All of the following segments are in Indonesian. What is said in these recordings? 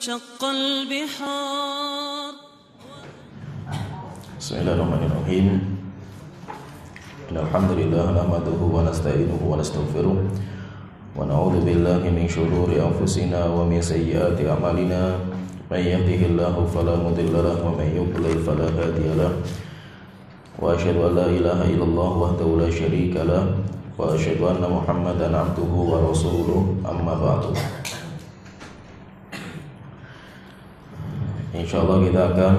شق البحار. Bismillahirrahmanirrahim. Alhamdulillah nahmaduhu wa nasta'inuhu wa nastaghfiruh wa na'udzu billahi min shururi anfusina wa min sayyiati a'malina. May yahdihillahu fala mudilla lahu wa may yudlil fala hadiya lahu. Wa asyhadu an la ilaha illallah wahdahu la syarika lahu wa asyhadu anna Muhammadan abduhu wa rasuluh. Amma ba'du. Insyaallah kita akan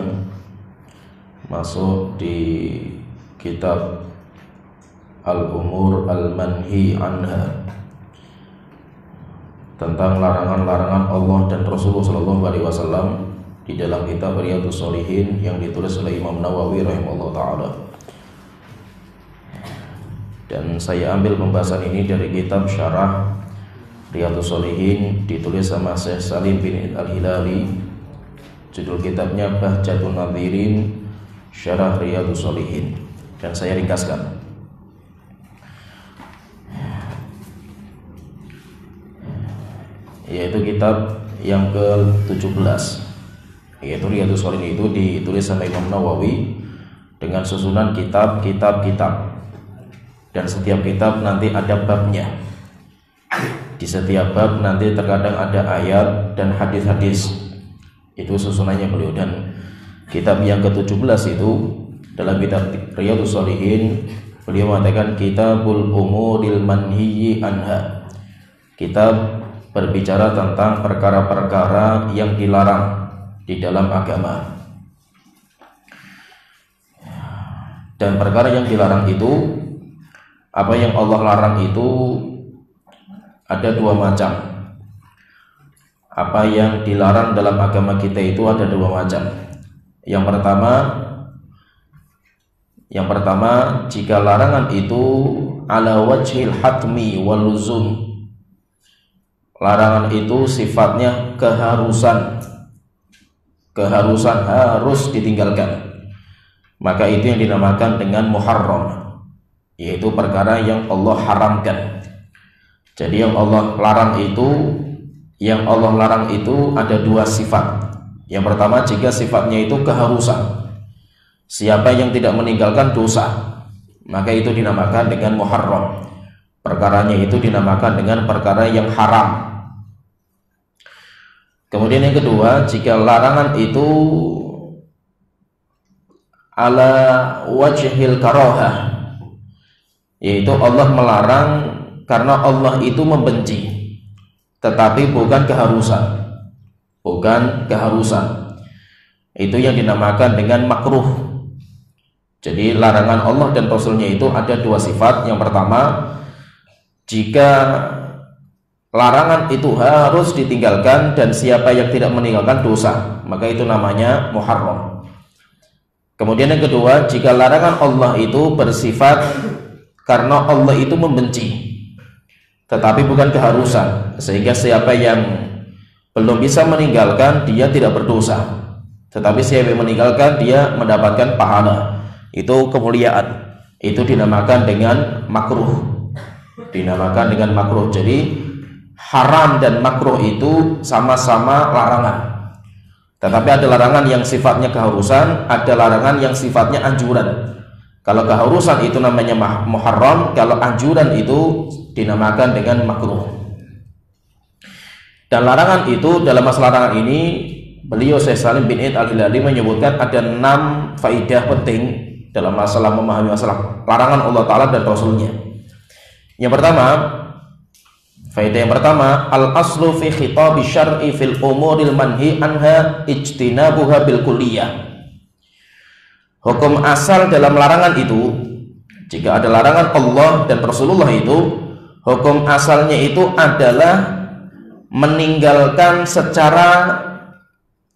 masuk di kitab Al-Umur Al-Manhi Anha, tentang larangan-larangan Allah dan Rasulullah SAW di dalam kitab Riyadhus Shalihin yang ditulis oleh Imam Nawawi rahimahullah ta'ala. Dan saya ambil pembahasan ini dari kitab Syarah Riyadhus Shalihin ditulis sama Syekh Salim bin Al-Hilali. Judul kitabnya Bahjatun Nadhirin Syarah Riyadhus Shalihin, dan saya ringkaskan. Yaitu kitab yang ke-17, yaitu Riyadhus Shalihin. Itu ditulis sama Imam Nawawi dengan susunan kitab-kitab, dan setiap kitab nanti ada babnya. Di setiap bab nanti terkadang ada ayat dan hadis-hadis. Itu susunannya beliau. Dan kitab yang ke-17 itu dalam kitab Riyadhus Shalihin beliau mengatakan Kitabul Umuril Manhiyyi Anha, kitab berbicara tentang perkara-perkara yang dilarang di dalam agama. Dan perkara yang dilarang itu, apa yang Allah larang itu ada dua macam. Apa yang dilarang dalam agama kita itu ada dua macam. Yang pertama, jika larangan itu ala wajhil hatmi wal luzum, larangan itu sifatnya keharusan harus ditinggalkan, maka itu yang dinamakan dengan muharram, yaitu perkara yang Allah haramkan. Jadi yang Allah larang itu ada dua sifat. Yang pertama, jika sifatnya itu keharusan, siapa yang tidak meninggalkan dosa, maka itu dinamakan dengan muharram. Perkaranya itu dinamakan dengan perkara yang haram. Kemudian yang kedua, jika larangan itu ala wajhil karahah, yaitu Allah melarang karena Allah itu membenci, tetapi bukan keharusan. Itu yang dinamakan dengan makruh. Jadi larangan Allah dan Rasulnya itu ada dua sifat. Yang pertama, jika larangan itu harus ditinggalkan dan siapa yang tidak meninggalkan dosa, maka itu namanya muharram. Kemudian yang kedua, jika larangan Allah itu bersifat karena Allah itu membenci, tetapi bukan keharusan, sehingga siapa yang belum bisa meninggalkan dia tidak berdosa, tetapi siapa yang meninggalkan dia mendapatkan pahala, itu kemuliaan. Itu dinamakan dengan makruh. Jadi haram dan makruh itu sama-sama larangan, tetapi ada larangan yang sifatnya keharusan, ada larangan yang sifatnya anjuran. Kalau keharusan itu namanya muharram, kalau anjuran itu dinamakan dengan makruh. Dan larangan itu, dalam masalah larangan ini beliau Syekh Salim bin Al-Hilali menyebutkan ada 6 faidah penting dalam masalah memahami masalah larangan Allah Ta'ala dan Rasulnya. Yang pertama, faidah yang pertama, al-aslu fi khitabi syar'i fil umuril manhi anha ijtinabuha bil kulliyah. Hukum asal dalam larangan itu, jika ada larangan Allah dan Rasulullah itu, hukum asalnya itu adalah meninggalkan secara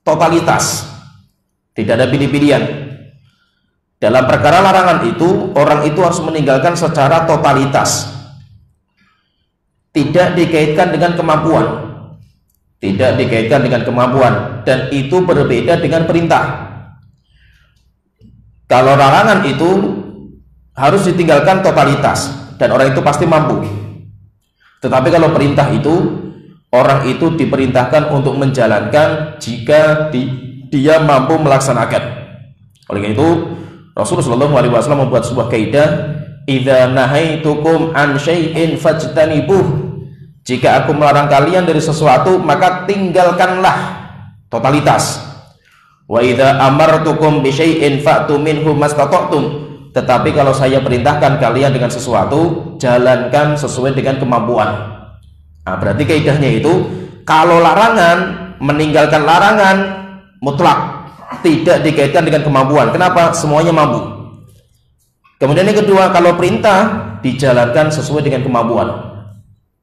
totalitas, tidak ada pilih-pilihan. Dalam perkara larangan itu, orang itu harus meninggalkan secara totalitas, tidak dikaitkan dengan kemampuan, dan itu berbeda dengan perintah. Kalau larangan itu harus ditinggalkan totalitas dan orang itu pasti mampu. Tetapi kalau perintah itu orang itu diperintahkan untuk menjalankan jika dia mampu melaksanakan. Oleh itu Rasulullah SAW membuat sebuah kaidah, idza nahaitukum an syai'in fajtanibuh. Jika aku melarang kalian dari sesuatu, maka tinggalkanlah totalitas. Wa idza amartukum bi syai'in fa'tu minhu mastata'tum. Tetapi kalau saya perintahkan kalian dengan sesuatu, jalankan sesuai dengan kemampuan. Nah, berarti kaidahnya itu, kalau larangan, meninggalkan larangan mutlak, tidak dikaitkan dengan kemampuan. Kenapa? Semuanya mampu. Kemudian yang kedua, kalau perintah, dijalankan sesuai dengan kemampuan.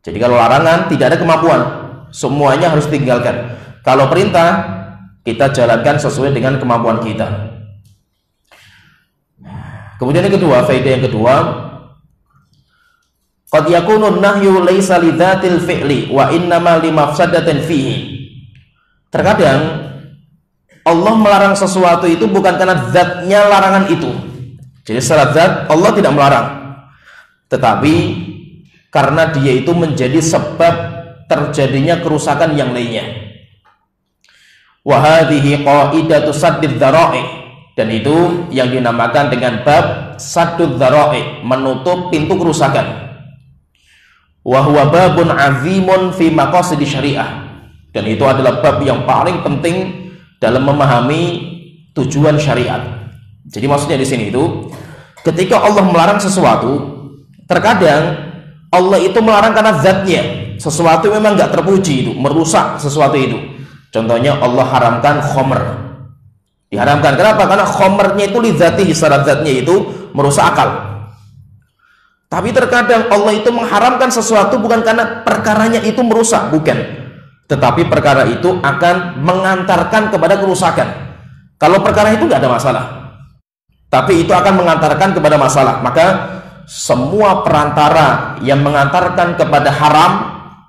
Jadi kalau larangan, tidak ada kemampuan, semuanya harus ditinggalkan. Kalau perintah, kita jalankan sesuai dengan kemampuan kita. Kemudian yang kedua, faedah yang kedua, qad yakunu nahyu laisa lidzatil fi'li wa innama limafsadatin fihi. Terkadang Allah melarang sesuatu itu bukan karena zatnya larangan itu. Jadi secara zat Allah tidak melarang, tetapi karena dia itu menjadi sebab terjadinya kerusakan yang lainnya. Wa hadhihi qaidatu saddid dzara'i. Dan itu yang dinamakan dengan bab saddud dzara'i, menutup pintu kerusakan. Wa huwa babun azimun fi maqasid syariah. Dan itu adalah bab yang paling penting dalam memahami tujuan syariat. Jadi maksudnya di sini itu, ketika Allah melarang sesuatu, terkadang Allah itu melarang karena zatnya. Sesuatu memang nggak terpuji itu, merusak sesuatu itu. Contohnya Allah haramkan khomer. Diharamkan. Kenapa? Karena khomernya itu lidzatihi, secara zatnya itu merusak akal. Tapi terkadang Allah itu mengharamkan sesuatu bukan karena perkaranya itu merusak, bukan. Tetapi perkara itu akan mengantarkan kepada kerusakan. Kalau perkara itu nggak ada masalah, tapi itu akan mengantarkan kepada masalah. Maka semua perantara yang mengantarkan kepada haram,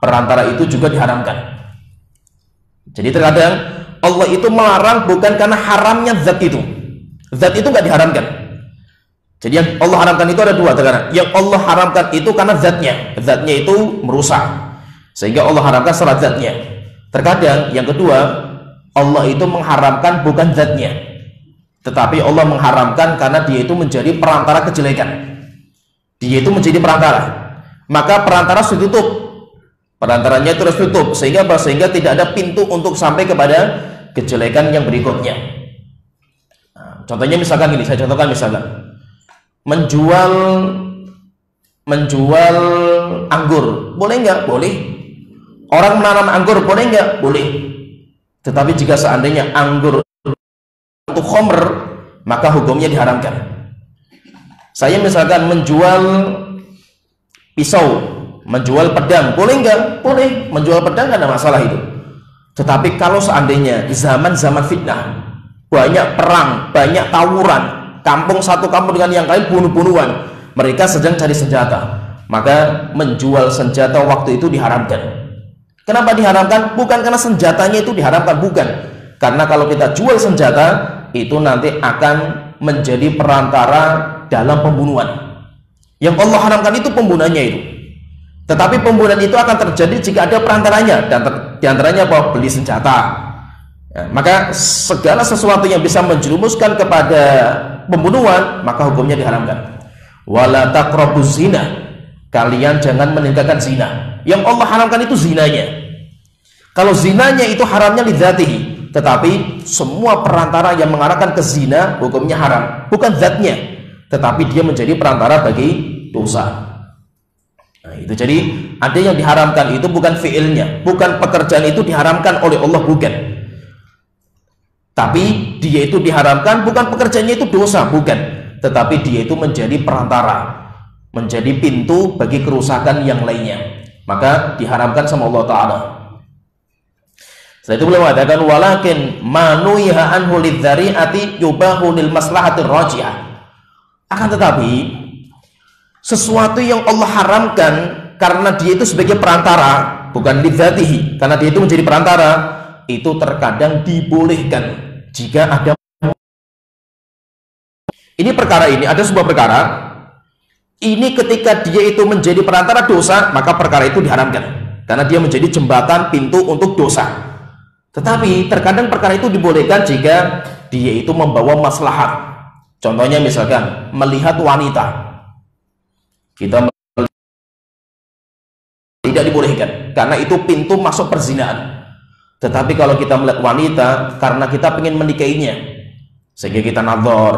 perantara itu juga diharamkan. Jadi terkadang Allah itu melarang bukan karena haramnya zat itu. Zat itu nggak diharamkan. Jadi yang Allah haramkan itu ada dua terkadang. Yang Allah haramkan itu karena zatnya. Zatnya itu merusak, sehingga Allah haramkan secara zatnya. Terkadang yang kedua, Allah itu mengharamkan bukan zatnya, tetapi Allah mengharamkan karena dia itu menjadi perantara kejelekan. Dia itu menjadi perantara. Maka perantara sudah tutup. Perantaranya itu harus tutup, sehingga tidak ada pintu untuk sampai kepada kejelekan yang berikutnya. Nah, contohnya misalkan ini, saya contohkan misalkan menjual anggur, boleh nggak? Boleh. Orang menanam anggur, boleh nggak? Boleh. Tetapi jika seandainya anggur itu khomer, maka hukumnya diharamkan. Saya misalkan menjual pisau, menjual pedang, boleh nggak? Boleh. Menjual pedang nggak ada masalah itu. Tetapi kalau seandainya di zaman fitnah, banyak perang, banyak tawuran, kampung satu kampung dengan yang lain bunuh-bunuhan, mereka sedang cari senjata, maka menjual senjata waktu itu diharamkan. Kenapa diharamkan? Bukan karena senjatanya itu diharamkan, bukan. Karena kalau kita jual senjata, itu nanti akan menjadi perantara dalam pembunuhan. Yang Allah haramkan itu pembunuhannya itu. Tetapi pembunuhan itu akan terjadi jika ada perantaranya, dan diantaranya apa? Beli senjata. Ya, maka segala sesuatu yang bisa menjerumuskan kepada pembunuhan, maka hukumnya diharamkan. Wala taqrabuz zina, kalian jangan meninggalkan zina. Yang Allah haramkan itu zinanya. Kalau zinanya itu haramnya lidzatihi, tetapi semua perantara yang mengarahkan ke zina hukumnya haram, bukan zatnya, tetapi dia menjadi perantara bagi dosa. Nah, itu jadi ada yang diharamkan itu bukan fiilnya, bukan pekerjaan itu diharamkan oleh Allah, bukan. Tapi dia itu diharamkan bukan pekerjaannya itu dosa, bukan. Tetapi dia itu menjadi perantara, menjadi pintu bagi kerusakan yang lainnya. Maka diharamkan sama Allah Ta'ala. Setelah itu beliau mengatakan walakin manuiha anhu lidzari'ati yubahu lil maslahatir rajihah. Akan tetapi sesuatu yang Allah haramkan karena dia itu sebagai perantara, bukan lidzatihi, karena dia itu menjadi perantara, itu terkadang dibolehkan jika ada. Ini perkara ini, ada sebuah perkara ini ketika dia itu menjadi perantara dosa, maka perkara itu diharamkan. karena dia menjadi jembatan pintu untuk dosa. Tetapi terkadang perkara itu dibolehkan jika dia itu membawa maslahat. Contohnya misalkan melihat wanita, kita tidak dibolehkan karena itu pintu masuk perzinahan. Tetapi kalau kita melihat wanita karena kita ingin menikahinya, sehingga kita nazar,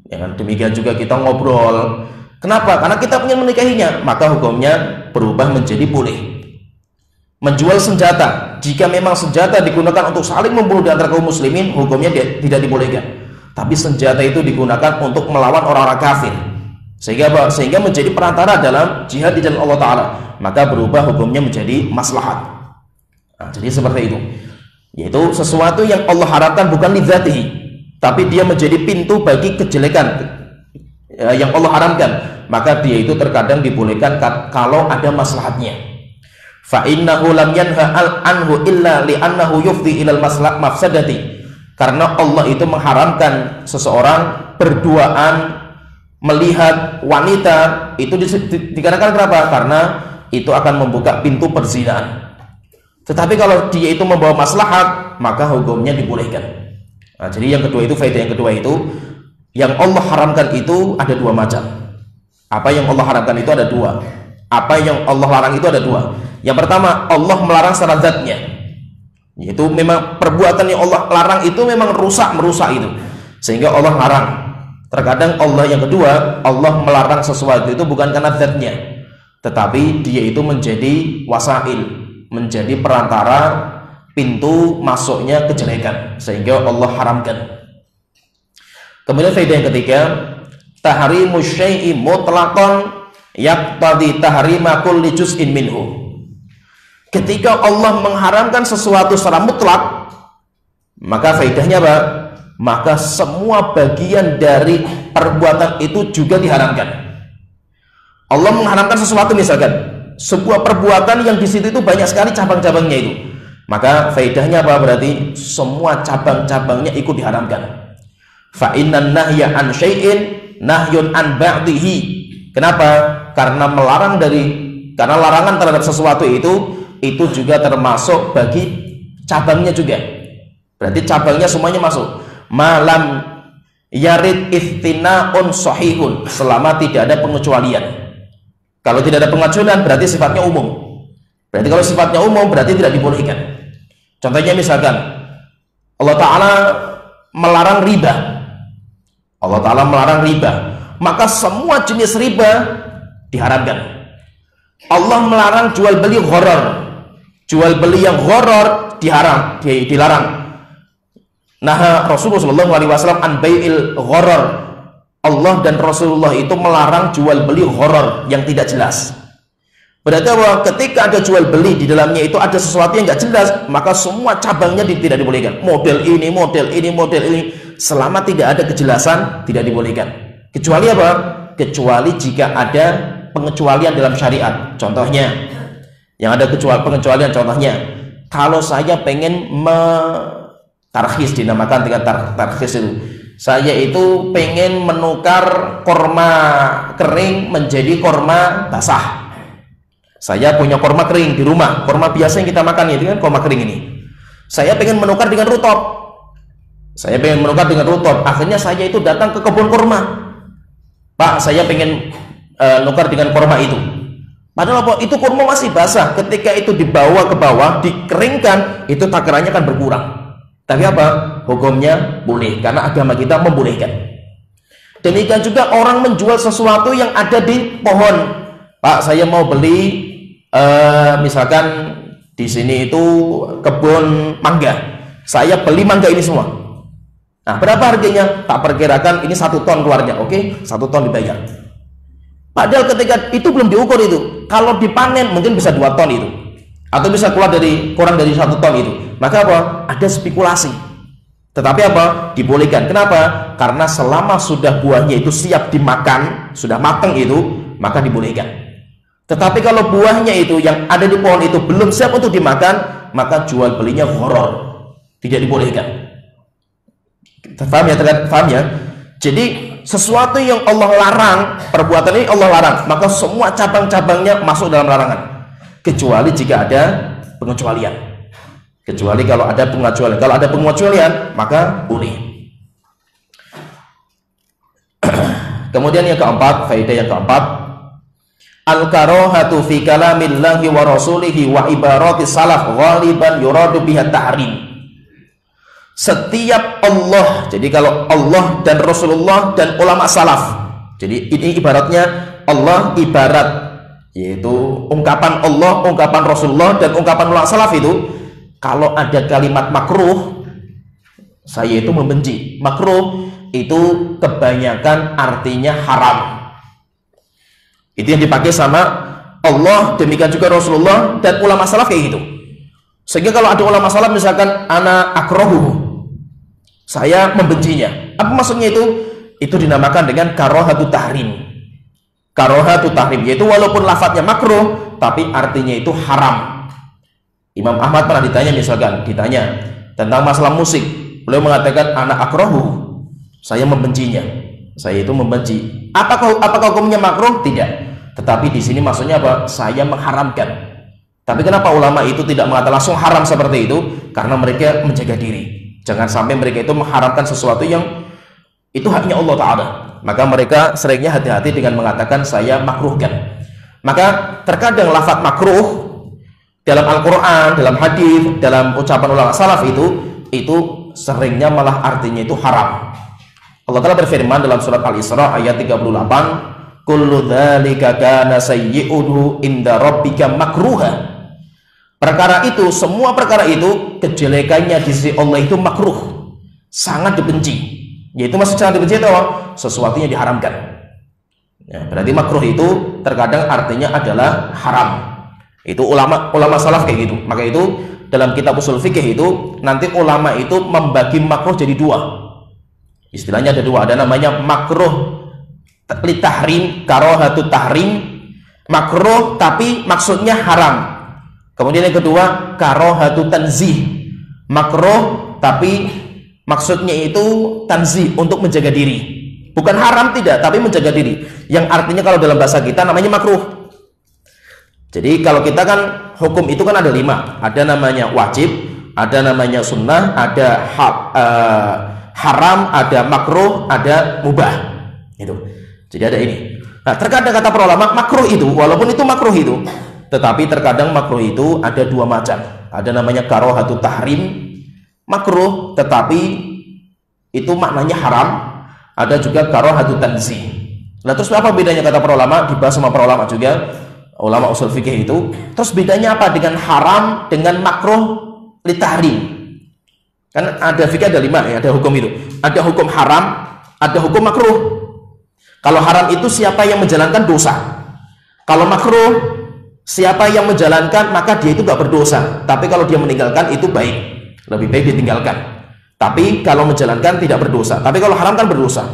ya kan? Demikian juga kita ngobrol. Kenapa? Karena kita ingin menikahinya, maka hukumnya berubah menjadi boleh. Menjual senjata, jika memang senjata digunakan untuk saling membunuh di antara kaum muslimin, hukumnya tidak dibolehkan. Tapi senjata itu digunakan untuk melawan orang-orang kafir, sehingga menjadi perantara dalam jihad di jalan Allah Ta'ala, maka berubah hukumnya menjadi maslahat. Nah, jadi seperti itu, yaitu sesuatu yang Allah harapkan bukan lidzatihi, tapi dia menjadi pintu bagi kejelekan yang Allah haramkan, maka dia itu terkadang dibolehkan kalau ada maslahatnya. Fa innahu lam yanha anhu illa li'annahu yufdi ilal mafsadati. Karena Allah itu mengharamkan seseorang berduaan melihat wanita itu dikarenakan kenapa? Karena itu akan membuka pintu perzinahan. Tetapi kalau dia itu membawa maslahat, maka hukumnya dibolehkan. Nah, jadi yang kedua itu, faedah yang kedua itu, yang Allah haramkan itu ada dua macam. Apa yang Allah haramkan itu ada dua. Apa yang Allah larang itu ada dua. Yang pertama, Allah melarang secara zatnya, yaitu memang perbuatan yang Allah larang itu memang merusak itu, sehingga Allah larang. Terkadang Allah yang kedua, Allah melarang sesuatu itu bukan karena zatnya, tetapi dia itu menjadi wasail, menjadi perantara pintu masuknya kejelekan, sehingga Allah haramkan. Kemudian faedah yang ketiga, tahrimu syai'i mutlaqan yaqtadi tahrima kulli juz'in minhu. Ketika Allah mengharamkan sesuatu secara mutlak, maka faedahnya apa? Maka semua bagian dari perbuatan itu juga diharamkan. Allah mengharamkan sesuatu, misalkan sebuah perbuatan yang di situ itu banyak sekali cabang-cabangnya itu, maka faedahnya apa? Berarti semua cabang-cabangnya ikut diharamkan. Fa innan nahya an syai'in nahyun an ba'dihi. Kenapa? Karena karena larangan terhadap sesuatu itu juga termasuk bagi cabangnya juga. Berarti cabangnya semuanya masuk. Malam yarid istina'un sahihun, selama tidak ada pengecualian. Kalau tidak ada pengecualian berarti sifatnya umum. Berarti kalau sifatnya umum berarti tidak dibolehkan. Contohnya misalkan Allah Ta'ala melarang riba. Allah Ta'ala melarang riba, maka semua jenis riba diharamkan. Allah melarang jual beli gharar. Jual beli yang gharar dilarang. Nah, Rasulullah SAW an bai'il gharar. Allah dan Rasulullah itu melarang jual beli gharar yang tidak jelas. Berarti bahwa ketika ada jual beli di dalamnya itu ada sesuatu yang tidak jelas, maka semua cabangnya tidak dibolehkan. Model ini, selama tidak ada kejelasan tidak dibolehkan. Kecuali apa? Kecuali jika ada pengecualian dalam syariat. Contohnya, yang ada pengecualian, contohnya kalau saya pengen tarkhis, dinamakan dengan tarkhis itu, saya itu pengen menukar korma kering menjadi korma basah. Saya punya korma kering di rumah, korma biasa yang kita makan itu kan korma kering ini, saya pengen menukar dengan rutop. Akhirnya saya itu datang ke kebun korma, Pak, saya pengen nukar dengan korma itu. Padahal apa? Itu kurma masih basah. Ketika itu dibawa ke bawah, dikeringkan, itu takarannya akan berkurang. Tapi apa? Hukumnya boleh, karena agama kita membolehkan. Demikian juga orang menjual sesuatu yang ada di pohon. Pak, saya mau beli misalkan di sini itu kebun mangga. Saya beli mangga ini semua. Nah, berapa harganya? Tak perkirakan ini 1 ton keluarnya. Oke, 1 ton dibayar. Padahal ketika itu belum diukur itu. Kalau dipanen mungkin bisa 2 ton itu, atau bisa keluar kurang dari 1 ton itu. Maka apa? Ada spekulasi. Tetapi apa? Dibolehkan. Kenapa? Karena selama sudah buahnya itu siap dimakan, sudah matang itu, maka dibolehkan. Tetapi kalau buahnya itu yang ada di pohon itu belum siap untuk dimakan, maka jual belinya gharar, tidak dibolehkan. Paham ya? Paham ya? Jadi sesuatu yang Allah larang, perbuatan ini Allah larang, maka semua cabang-cabangnya masuk dalam larangan. kecuali jika ada pengecualian. Kecuali kalau ada pengecualian. Kalau ada pengecualian, maka boleh. Kemudian yang keempat, faedah yang keempat, al-karahatu fi kalamillahi wa rasulihi wa ibarati salaf ghaliban yuradu biha tahrim. Setiap Allah, jadi kalau Allah dan Rasulullah dan ulama salaf, jadi ini ibaratnya Allah ibarat, yaitu ungkapan Allah, ungkapan Rasulullah dan ungkapan ulama salaf itu, kalau ada kalimat makruh, saya itu membenci. Makruh itu kebanyakan artinya haram. Itu yang dipakai sama Allah, demikian juga Rasulullah dan ulama salaf kayak gitu. Sehingga kalau ada ulama salaf misalkan ana akrahu, saya membencinya. Apa maksudnya itu? Itu dinamakan dengan karahatut tahrim. Karahatut tahrim, yaitu walaupun lafadznya makruh tapi artinya itu haram. Imam Ahmad pernah ditanya, misalkan ditanya tentang masalah musik, beliau mengatakan ana akrahu, saya membencinya. Saya itu membenci. Apakah hukumnya makruh? Tidak. Tetapi di sini maksudnya apa? Saya mengharamkan. Tapi kenapa ulama itu tidak mengatakan langsung haram seperti itu? Karena mereka menjaga diri. Jangan sampai mereka itu mengharamkan sesuatu yang itu haknya Allah Ta'ala. Maka mereka seringnya hati-hati dengan mengatakan saya makruhkan. Maka terkadang lafaz makruh dalam Al-Quran, dalam hadis, dalam ucapan ulama salaf itu seringnya malah artinya itu haram. Allah Ta'ala berfirman dalam surat Al-Isra ayat 38, kullu dzalika kana sayyi'uhu inda rabbika makruha. Perkara itu, semua perkara itu kejelekannya di sisi Allah itu makruh, sangat dibenci. Yaitu maksud sangat dibenci itu apa? Sesuatu yang diharamkan. Ya, berarti makruh itu terkadang artinya adalah haram. Itu ulama salaf kayak gitu. Maka itu dalam kitab usul fikih itu nanti ulama itu membagi makruh jadi dua. Istilahnya ada dua. Ada namanya makruh li tahrim, karahatut tahrim, makruh tapi maksudnya haram. Kemudian yang kedua, karahatut tanzih, makruh tapi maksudnya itu tanzih, untuk menjaga diri. Bukan haram tidak, tapi menjaga diri. Yang artinya kalau dalam bahasa kita namanya makruh. Jadi kalau kita kan hukum itu kan ada 5. Ada namanya wajib, ada namanya sunnah, ada haram, ada makruh, ada mubah. Itu. Jadi ada ini. Nah, terkadang kata para ulama makruh itu, walaupun itu makruh itu, tetapi terkadang makruh itu ada 2 macam. Ada namanya karahatut tahrim, makruh tetapi itu maknanya haram. Ada juga karahatut tanzih. Nah, terus apa bedanya kata para ulama? Dibahas sama para ulama juga, ulama usul fikih itu. Terus bedanya apa dengan haram dengan makruh li tahrim? Kan ada fikih ada 5 ya, ada hukum itu. Ada hukum haram, ada hukum makruh. Kalau haram itu siapa yang menjalankan dosa. Kalau makruh siapa yang menjalankan maka dia itu gak berdosa. Tapi kalau dia meninggalkan itu baik, lebih baik ditinggalkan. Tapi kalau menjalankan tidak berdosa. Tapi kalau haram kan berdosa.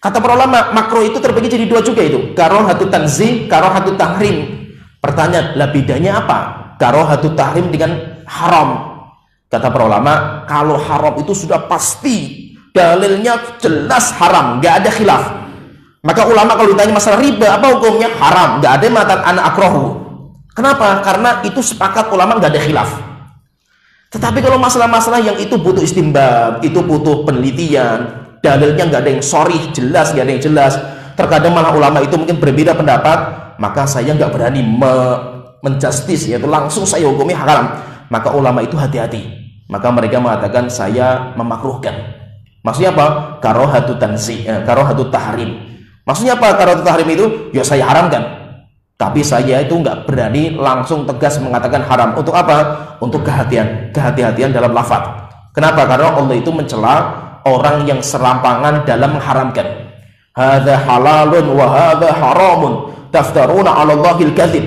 Kata para ulama, makruh itu terbagi jadi 2 juga itu. Karahatut tanzih, karahatut tahrim. Pertanyaan, lah bedanya apa? Karahatut tahrim dengan haram. Kata para ulama, kalau haram itu sudah pasti, dalilnya jelas haram, gak ada khilaf. Maka ulama kalau ditanya masalah riba, apa hukumnya? Haram, gak ada yang mengatakan ana akrahu. Kenapa? Karena itu sepakat ulama gak ada khilaf. Tetapi kalau masalah-masalah yang itu butuh istimbab, itu butuh penelitian, dalilnya nggak ada yang sorry jelas, nggak ada yang jelas, terkadang malah ulama itu mungkin berbeda pendapat, maka saya nggak berani menjustis, yaitu langsung saya hukumi haram. Maka ulama itu hati-hati. Maka mereka mengatakan saya memakruhkan. Maksudnya apa? Karahatut tanzih, karahatut tahrim. Maksudnya apa karahatut tahrim itu? Ya saya haramkan. Tapi saya itu nggak berani langsung tegas mengatakan haram. Untuk apa? Untuk kehati-hatian dalam lafaz. Kenapa? Karena Allah itu mencela orang yang serampangan dalam mengharamkan. Hadza halalun wa hadza haramun taftaruna 'ala Allahil kadzib.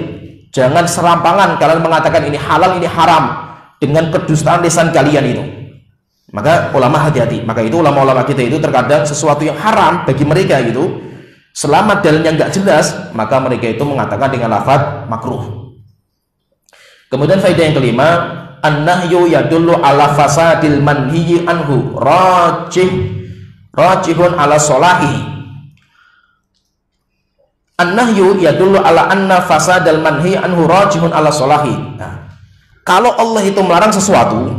Jangan serampangan kalian mengatakan ini halal, ini haram dengan kedustaan lisan kalian itu. Maka ulama hati-hati. Maka itu ulama-ulama kita itu terkadang sesuatu yang haram bagi mereka gitu, selama dalilnya nggak jelas, maka mereka itu mengatakan dengan lafaz makruh. Kemudian faedah yang kelima, an-nahyu yadullu ala fasadil manhiyi anhu rajihun ala solahihi. An-nahyu yadullu ala anna fasadal manhi anhu rajihun ala solahi. Nah, kalau Allah itu melarang sesuatu,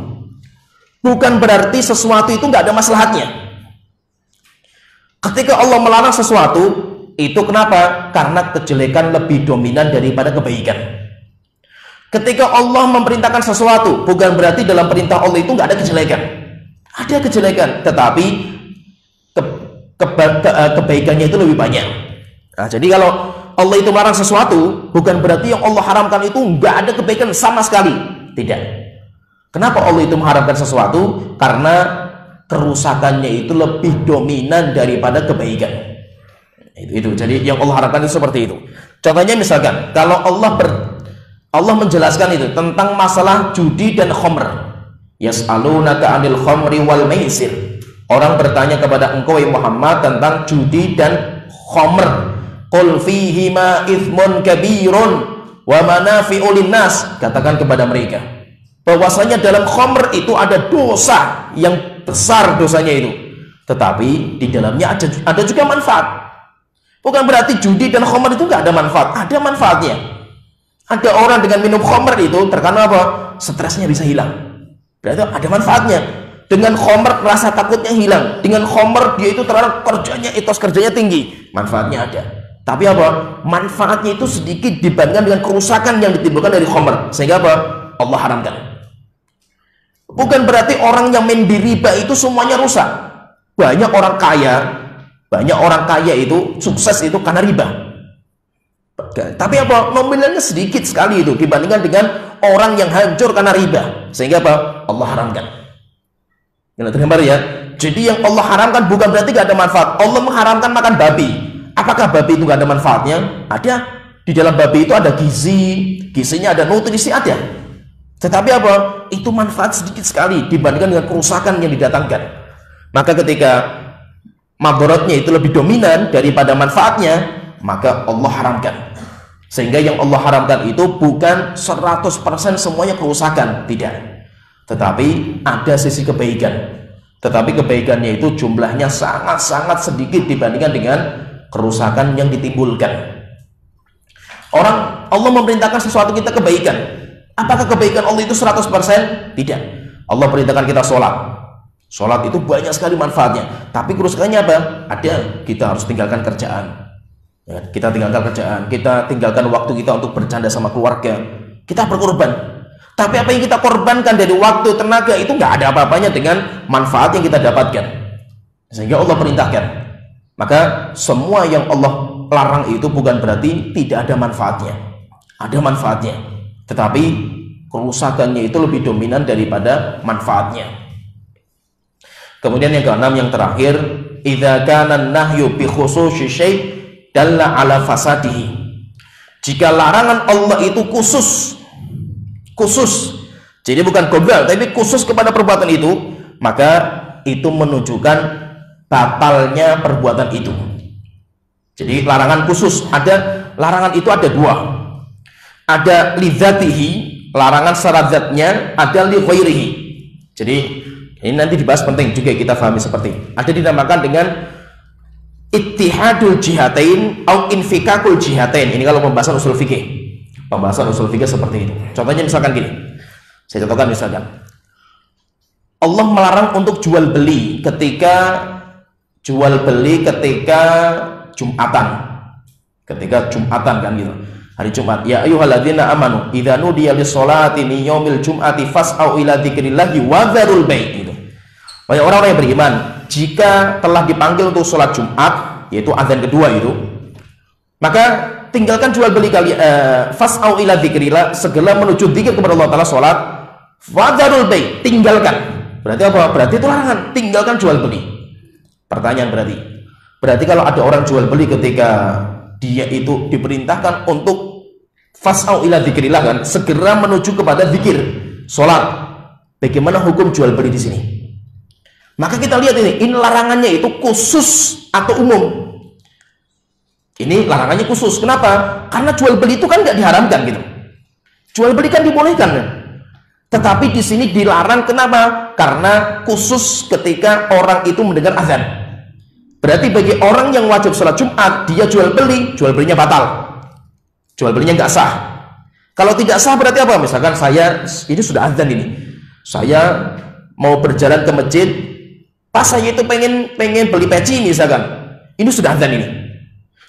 bukan berarti sesuatu itu nggak ada maslahatnya. Ketika Allah melarang sesuatu, itu kenapa? Karena kejelekan lebih dominan daripada kebaikan. Ketika Allah memerintahkan sesuatu, bukan berarti dalam perintah Allah itu nggak ada kejelekan. Ada kejelekan, tetapi kebaikannya itu lebih banyak. Nah, jadi kalau Allah itu melarang sesuatu, bukan berarti yang Allah haramkan itu nggak ada kebaikan sama sekali. Tidak. Kenapa Allah itu mengharamkan sesuatu? Karena kerusakannya itu lebih dominan daripada kebaikan. Itu. Jadi yang Allah haramkan itu seperti itu. Contohnya misalkan, kalau Allah menjelaskan itu tentang masalah judi dan khamr. Yas'alunaka 'anil khamri wal maisir. Orang bertanya kepada engkau Muhammad tentang judi dan khamr. Qul fihima ithmun kabirun wa manafi'u linnas. Katakan kepada mereka bahwasanya dalam khamr itu ada dosa yang besar, dosanya itu, tetapi di dalamnya ada juga manfaat. Bukan berarti judi dan khamr itu nggak ada manfaat, ada manfaatnya. Ada orang dengan minum khamr itu terkena apa? Stresnya bisa hilang, berarti ada manfaatnya. Dengan khamr rasa takutnya hilang, dengan khamr dia itu terkadang kerjanya, etos kerjanya tinggi, manfaatnya ada. Tapi apa? Manfaatnya itu sedikit dibandingkan dengan kerusakan yang ditimbulkan dari khamr, sehingga apa? Allah haramkan. Bukan berarti orang yang main di riba itu semuanya rusak. Banyak orang kaya itu sukses itu karena riba. Tapi apa? Nominalnya sedikit sekali itu dibandingkan dengan orang yang hancur karena riba, sehingga apa? Allah haramkan. Tergambar ya. Jadi yang Allah haramkan bukan berarti gak ada manfaat. Allah mengharamkan makan babi. Apakah babi itu gak ada manfaatnya? Ada. Di dalam babi itu ada gizinya ada, nutrisi ada. Tetapi apa? Itu manfaat sedikit sekali dibandingkan dengan kerusakan yang didatangkan. Maka ketika madharatnya itu lebih dominan daripada manfaatnya, maka Allah haramkan. Sehingga yang Allah haramkan itu bukan 100% semuanya kerusakan, tidak. Tetapi ada sisi kebaikan. Tetapi kebaikannya itu jumlahnya sangat-sangat sedikit dibandingkan dengan kerusakan yang ditimbulkan. Allah memerintahkan sesuatu kita kebaikan. Apakah kebaikan Allah itu 100%? Tidak. Allah perintahkan kita sholat. Sholat itu banyak sekali manfaatnya. Tapi kerusakannya apa? Ada. Kita harus tinggalkan kerjaan. Ya, kita tinggalkan kerjaan. Kita tinggalkan waktu kita untuk bercanda sama keluarga. Kita berkorban. Tapi apa yang kita korbankan dari waktu, tenaga, itu nggak ada apa-apanya dengan manfaat yang kita dapatkan. Sehingga Allah perintahkan. Maka semua yang Allah larang itu bukan berarti tidak ada manfaatnya. Ada manfaatnya. Tetapi kerusakannya itu lebih dominan daripada manfaatnya. Kemudian yang keenam, yang terakhir, idza kana an-nahyu bi khususi syai' dalla ala fasadihi. Jika larangan Allah itu khusus, jadi bukan global, tapi khusus kepada perbuatan itu, maka itu menunjukkan batalnya perbuatan itu. Jadi larangan khusus, larangan itu ada dua. Ada li dzatihi, larangan secara zatnya, ada li ghairihi. Jadi ini nanti dibahas, penting juga kita pahami seperti ini. Ada dinamakan dengan ittihadul jihatain atau infikakul jihatain. Ini kalau pembahasan usul fikih. Pembahasan usul fikih seperti itu. Contohnya misalkan gini. Saya contohkan misalkan. Allah melarang untuk jual beli ketika Jumatan. Ketika Jumatan kan gitu. Hari Jumat. Ya ayyuhalladzina amanu idza nudiya lis-sholati min yaumil jum'ati fas'au ila dzikrillahi wa dzarul bai', gitu. Banyak orang yang beriman, jika telah dipanggil untuk sholat Jumat, yaitu azan kedua itu, maka tinggalkan jual beli kalian. Fas'au ila dzikrillah, segera menuju dzikir kepada Allah Ta'ala, sholat. Wa dzarul bai', tinggalkan. Berarti apa? Berarti itu larangan, tinggalkan jual beli. Pertanyaan berarti kalau ada orang jual beli ketika dia itu diperintahkan untuk fas'au ila dzikrillah, kan, segera menuju kepada dzikir, sholat. Bagaimana hukum jual beli di sini? Maka kita lihat ini larangannya itu khusus atau umum. Ini larangannya khusus. Kenapa? Karena jual beli itu kan nggak diharamkan gitu. Jual beli kan dibolehkan, kan? Tetapi di sini dilarang. Kenapa? Karena khusus ketika orang itu mendengar azan. Berarti bagi orang yang wajib sholat Jumat, dia jual belinya batal. Jual belinya nggak sah. Kalau tidak sah berarti apa? Misalkan saya, ini sudah azan ini, saya mau berjalan ke masjid, pas saya itu pengen beli peci misalkan, ini sudah azan ini,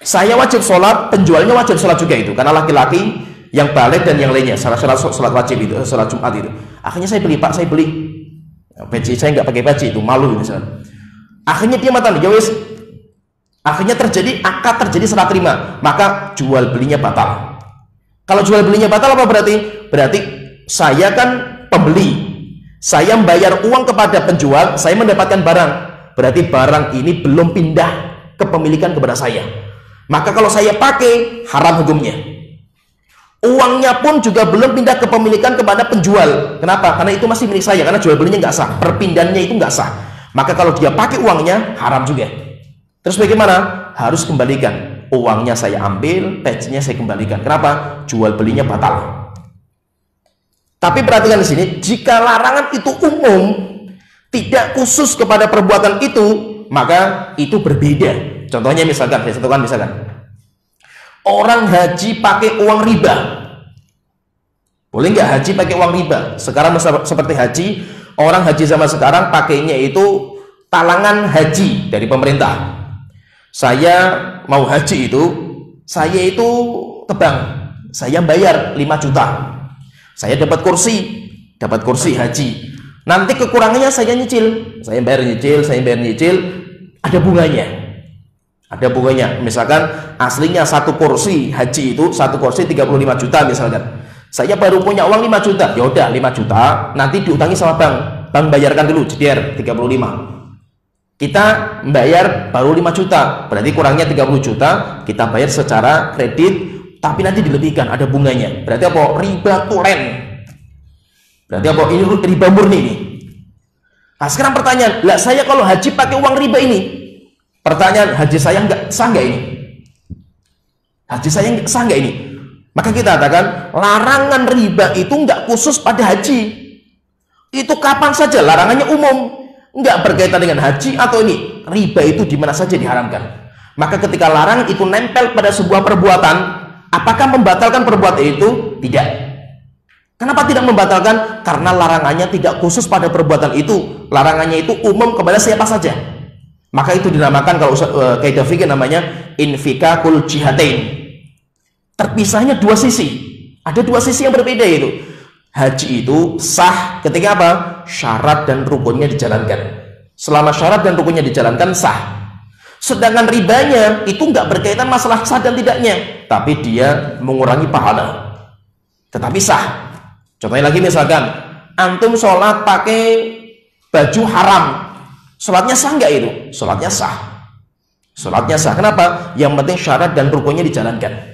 saya wajib sholat, penjualnya wajib sholat juga itu, karena laki-laki yang balik dan yang lainnya, sholat wajib itu, sholat Jumat itu. Akhirnya saya beli, Pak, saya beli peci, saya nggak pakai peci itu, malu misalkan. Akhirnya dia matan, ya wis, akhirnya akad terjadi serah terima, maka jual belinya batal. Kalau jual belinya batal apa berarti? Berarti saya kan pembeli, saya membayar uang kepada penjual, saya mendapatkan barang, berarti barang ini belum pindah kepemilikan kepada saya. Maka kalau saya pakai, haram hukumnya. Uangnya pun juga belum pindah kepemilikan kepada penjual. Kenapa? Karena itu masih milik saya, karena jual belinya nggak sah, perpindahannya itu nggak sah. Maka kalau dia pakai uangnya, haram juga. Terus bagaimana? Harus kembalikan. Uangnya saya ambil, pecinya saya kembalikan. Kenapa? Jual belinya batal. Tapi perhatikan di sini, jika larangan itu umum, tidak khusus kepada perbuatan itu, maka itu berbeda. Contohnya misalkan, saya contohkan misalkan, orang haji pakai uang riba. Boleh nggak haji pakai uang riba? Sekarang seperti haji, orang haji zaman sekarang pakainya itu talangan haji dari pemerintah. Saya mau haji itu, saya itu ke bank, saya bayar 5 juta, saya dapat kursi haji. Nanti kekurangannya saya nyicil, saya bayar nyicil, ada bunganya. Misalkan aslinya satu kursi haji itu, satu kursi 35 juta misalkan. Saya baru punya uang 5 juta, ya udah 5 juta, nanti diutangi sama bank bayarkan dulu, jeder 35. Kita membayar baru 5 juta, berarti kurangnya 30 juta, kita bayar secara kredit, tapi nanti dilebihkan, ada bunganya. Berarti apa? Riba tulen. Berarti apa? Ini riba murni nih. Nah sekarang pertanyaan, lah saya kalau haji pakai uang riba ini, pertanyaan, haji saya sah nggak ini? Haji saya sah nggak ini? Maka kita katakan, larangan riba itu nggak khusus pada haji. Itu kapan saja, larangannya umum. Nggak berkaitan dengan haji atau ini, riba itu di mana saja diharamkan. Maka ketika larangan itu nempel pada sebuah perbuatan, apakah membatalkan perbuatan itu? Tidak. Kenapa tidak membatalkan? Karena larangannya tidak khusus pada perbuatan itu, larangannya itu umum kepada siapa saja. Maka itu dinamakan, kalau kaidah fikih namanya infikakul jihatain. Terpisahnya dua sisi, ada dua sisi yang berbeda itu. Haji itu sah ketika apa? Syarat dan rukunnya dijalankan. Selama syarat dan rukunnya dijalankan, sah. Sedangkan ribanya itu nggak berkaitan masalah sah dan tidaknya, tapi dia mengurangi pahala, tetapi sah. Contohnya lagi misalkan, antum sholat pakai baju haram, sholatnya sah nggak itu? Sholatnya sah. Sholatnya sah. Kenapa? Yang penting syarat dan rukunnya dijalankan.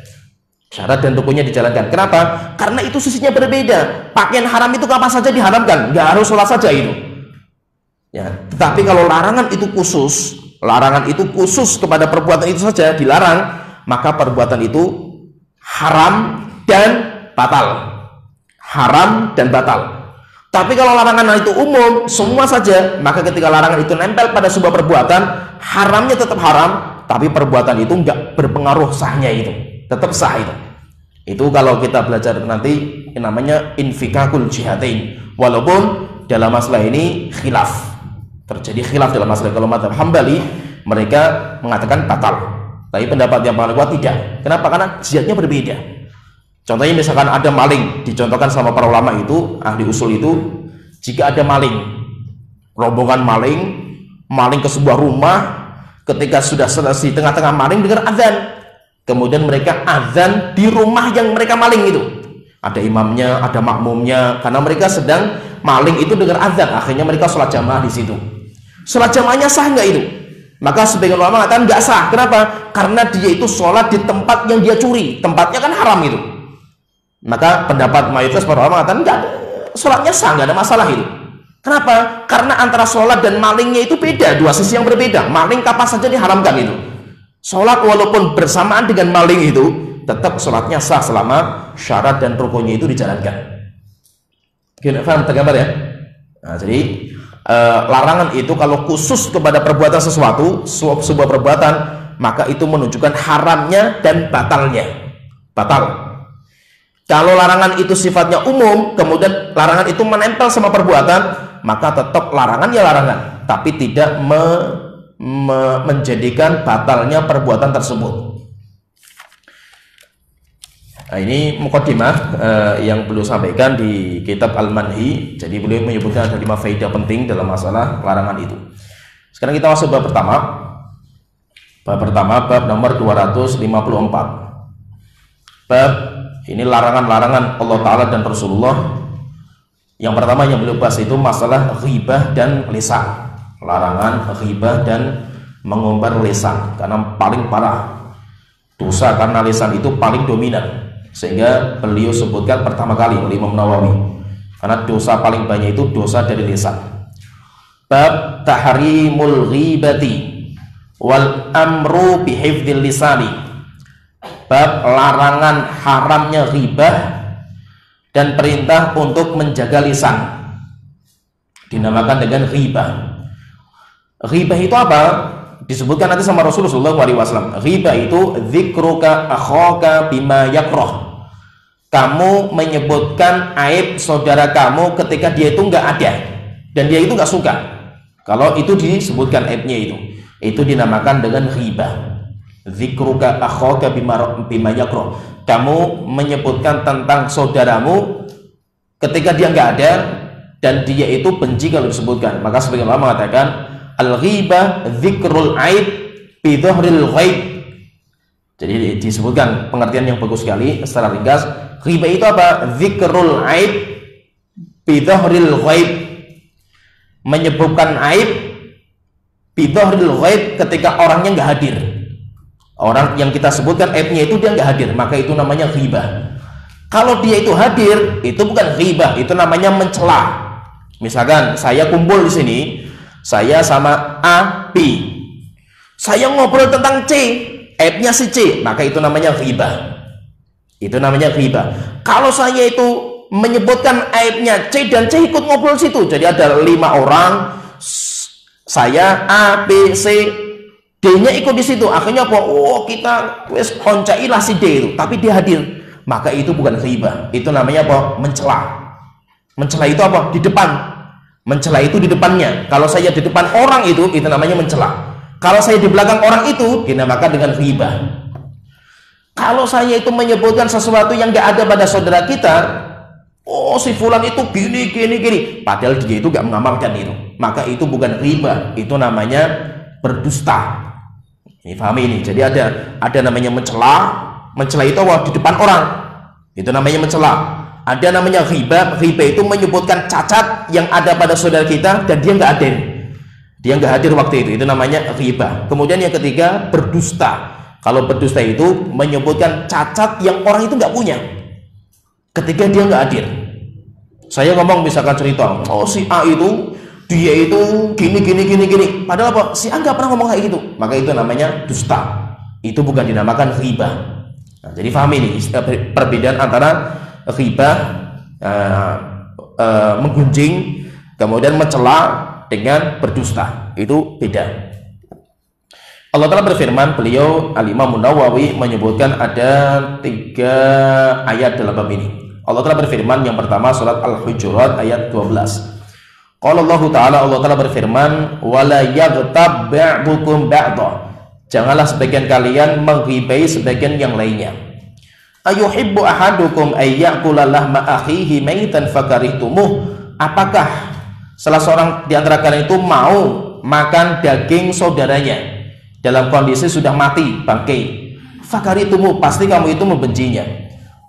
Syarat dan rukunnya dijalankan. Kenapa? Karena itu sisinya berbeda. Pakaian haram itu kapan saja diharamkan, nggak harus sholat saja itu. Ya, tetapi kalau larangan itu khusus kepada perbuatan itu saja dilarang, maka perbuatan itu haram dan batal. Haram dan batal. Tapi kalau larangan itu umum, semua saja, maka ketika larangan itu nempel pada sebuah perbuatan, haramnya tetap haram, tapi perbuatan itu nggak berpengaruh sahnya itu. Tetap sah itu. Itu kalau kita belajar nanti namanya infikakul jihatain. Walaupun dalam masalah ini khilaf. Terjadi khilaf dalam masalah. Kalau mazhab Hambali mereka mengatakan batal. Tapi pendapat yang paling kuat tidak. Kenapa? Karena jihadnya berbeda. Contohnya misalkan ada maling, dicontohkan sama para ulama itu, ahli usul itu, jika ada maling, rombongan maling ke sebuah rumah, ketika sudah selesai tengah-tengah maling dengar azan. Kemudian mereka azan di rumah yang mereka maling itu. Ada imamnya, ada makmumnya, karena mereka sedang maling itu dengar azan. Akhirnya mereka sholat jamaah di situ. Sholat jamaahnya sah nggak itu? Maka sebagian ulama mengatakan nggak sah. Kenapa? Karena dia itu sholat di tempat yang dia curi. Tempatnya kan haram itu. Maka pendapat mayoritas para ulama mengatakan nggak, sholatnya sah, nggak ada masalah itu. Kenapa? Karena antara sholat dan malingnya itu beda, dua sisi yang berbeda. Maling kapan saja diharamkan itu. Sholat walaupun bersamaan dengan maling itu, tetap sholatnya sah selama syarat dan rukunnya itu dijalankan. Paham tergambar ya? Nah, jadi larangan itu kalau khusus kepada perbuatan sesuatu, sebuah perbuatan, maka itu menunjukkan haramnya dan batalnya. Batal. Kalau larangan itu sifatnya umum, kemudian larangan itu menempel sama perbuatan, maka tetap larangan ya larangan, tapi tidak menjadikan batalnya perbuatan tersebut. Nah, ini muqaddimah yang beliau sampaikan di kitab Al-Manhi. Jadi beliau menyebutkan ada 5 faedah penting dalam masalah larangan itu. Sekarang kita masuk bab pertama. Bab pertama, bab nomor 254. Bab ini larangan-larangan Allah Ta'ala dan Rasulullah. Yang pertama yang beliau bahas itu masalah ghibah dan lisan. Larangan ghibah dan mengumbar lisan, karena paling parah dosa karena lisan itu paling dominan, sehingga beliau sebutkan pertama kali oleh Imam Nawawi, karena dosa paling banyak itu dosa dari lisan. Bab tahrimul ghibati wal amru bihifdzil lisani. Bab larangan haramnya ghibah dan perintah untuk menjaga lisan, dinamakan dengan ghibah. Ghibah itu apa? Disebutkan nanti sama Rasulullah SAW. Ghibah itu dzikruka akhaka bima yakrah. Kamu menyebutkan aib saudara kamu ketika dia itu nggak ada dan dia itu nggak suka. Kalau itu disebutkan aibnya itu dinamakan dengan ghibah. Dzikruka akhaka bima yakrah. Kamu menyebutkan tentang saudaramu ketika dia nggak ada dan dia itu benci kalau disebutkan. Maka sebagian ulama mengatakan al-ghibah dzikrul aib bi dhahril ghaib. Jadi disebutkan pengertian yang bagus sekali secara ringkas. Ghibah itu apa? Dzikrul aib bi dhahril ghaib. Menyebutkan aib bi dhahril ghaib ketika orangnya nggak hadir. Orang yang kita sebutkan aibnya itu dia nggak hadir, maka itu namanya ghibah. Kalau dia itu hadir, itu bukan ghibah, itu namanya mencela. Misalkan saya kumpul di sini, saya sama A, B, saya ngobrol tentang C, aibnya si C, maka itu namanya ghibah. Itu namanya ghibah. Kalau saya itu menyebutkan aibnya C dan C ikut ngobrol situ, jadi ada 5 orang, saya A, B, C, D-nya ikut di situ. Akhirnya apa? Oh, kita wes koncailah si D itu, tapi dia hadir. Maka itu bukan ghibah. Itu namanya apa? Mencela. Mencela itu apa? Di depan. Mencela itu di depannya. Kalau saya di depan orang itu namanya mencela. Kalau saya di belakang orang itu dinamakan dengan ghibah. Kalau saya itu menyebutkan sesuatu yang nggak ada pada saudara kita, oh si fulan itu gini, padahal dia itu nggak mengamalkan itu, maka itu bukan ghibah. Itu namanya berdusta. Ini pahami ini. Jadi ada namanya mencela. Mencela itu di depan orang, itu namanya mencela. Ada namanya ghibah. Ghibah itu menyebutkan cacat yang ada pada saudara kita dan dia nggak hadir. Dia nggak hadir waktu itu namanya ghibah. Kemudian yang ketiga, berdusta. Kalau berdusta itu menyebutkan cacat yang orang itu nggak punya ketika dia nggak hadir. Saya ngomong misalkan cerita, oh si A itu dia itu gini, padahal apa? Si A nggak pernah ngomong kayak gitu. Maka itu namanya dusta. Itu bukan dinamakan ghibah. Nah, jadi pahami ini perbedaan antara ghibah, menggunjing, kemudian mencela, dengan berdusta. Itu beda. Allah Ta'ala berfirman, beliau Al-Imam Nawawi menyebutkan ada 3 ayat dalam bab ini. Allah Ta'ala berfirman, yang pertama surat Al-Hujurat ayat 12. Qala Allah Ta'ala, Allah Ta'ala berfirman, wala yaghtab ba'dukum ba'dha. Janganlah sebagian kalian menghibai sebagian yang lainnya. Ayuhibbu ahadukum ay ya'kula lahma akhihi maitan fakarihtumuh. Apakah salah seorang di antara kalian itu mau makan daging saudaranya dalam kondisi sudah mati, bangkai? Fakarihtumuh, pasti kamu itu membencinya.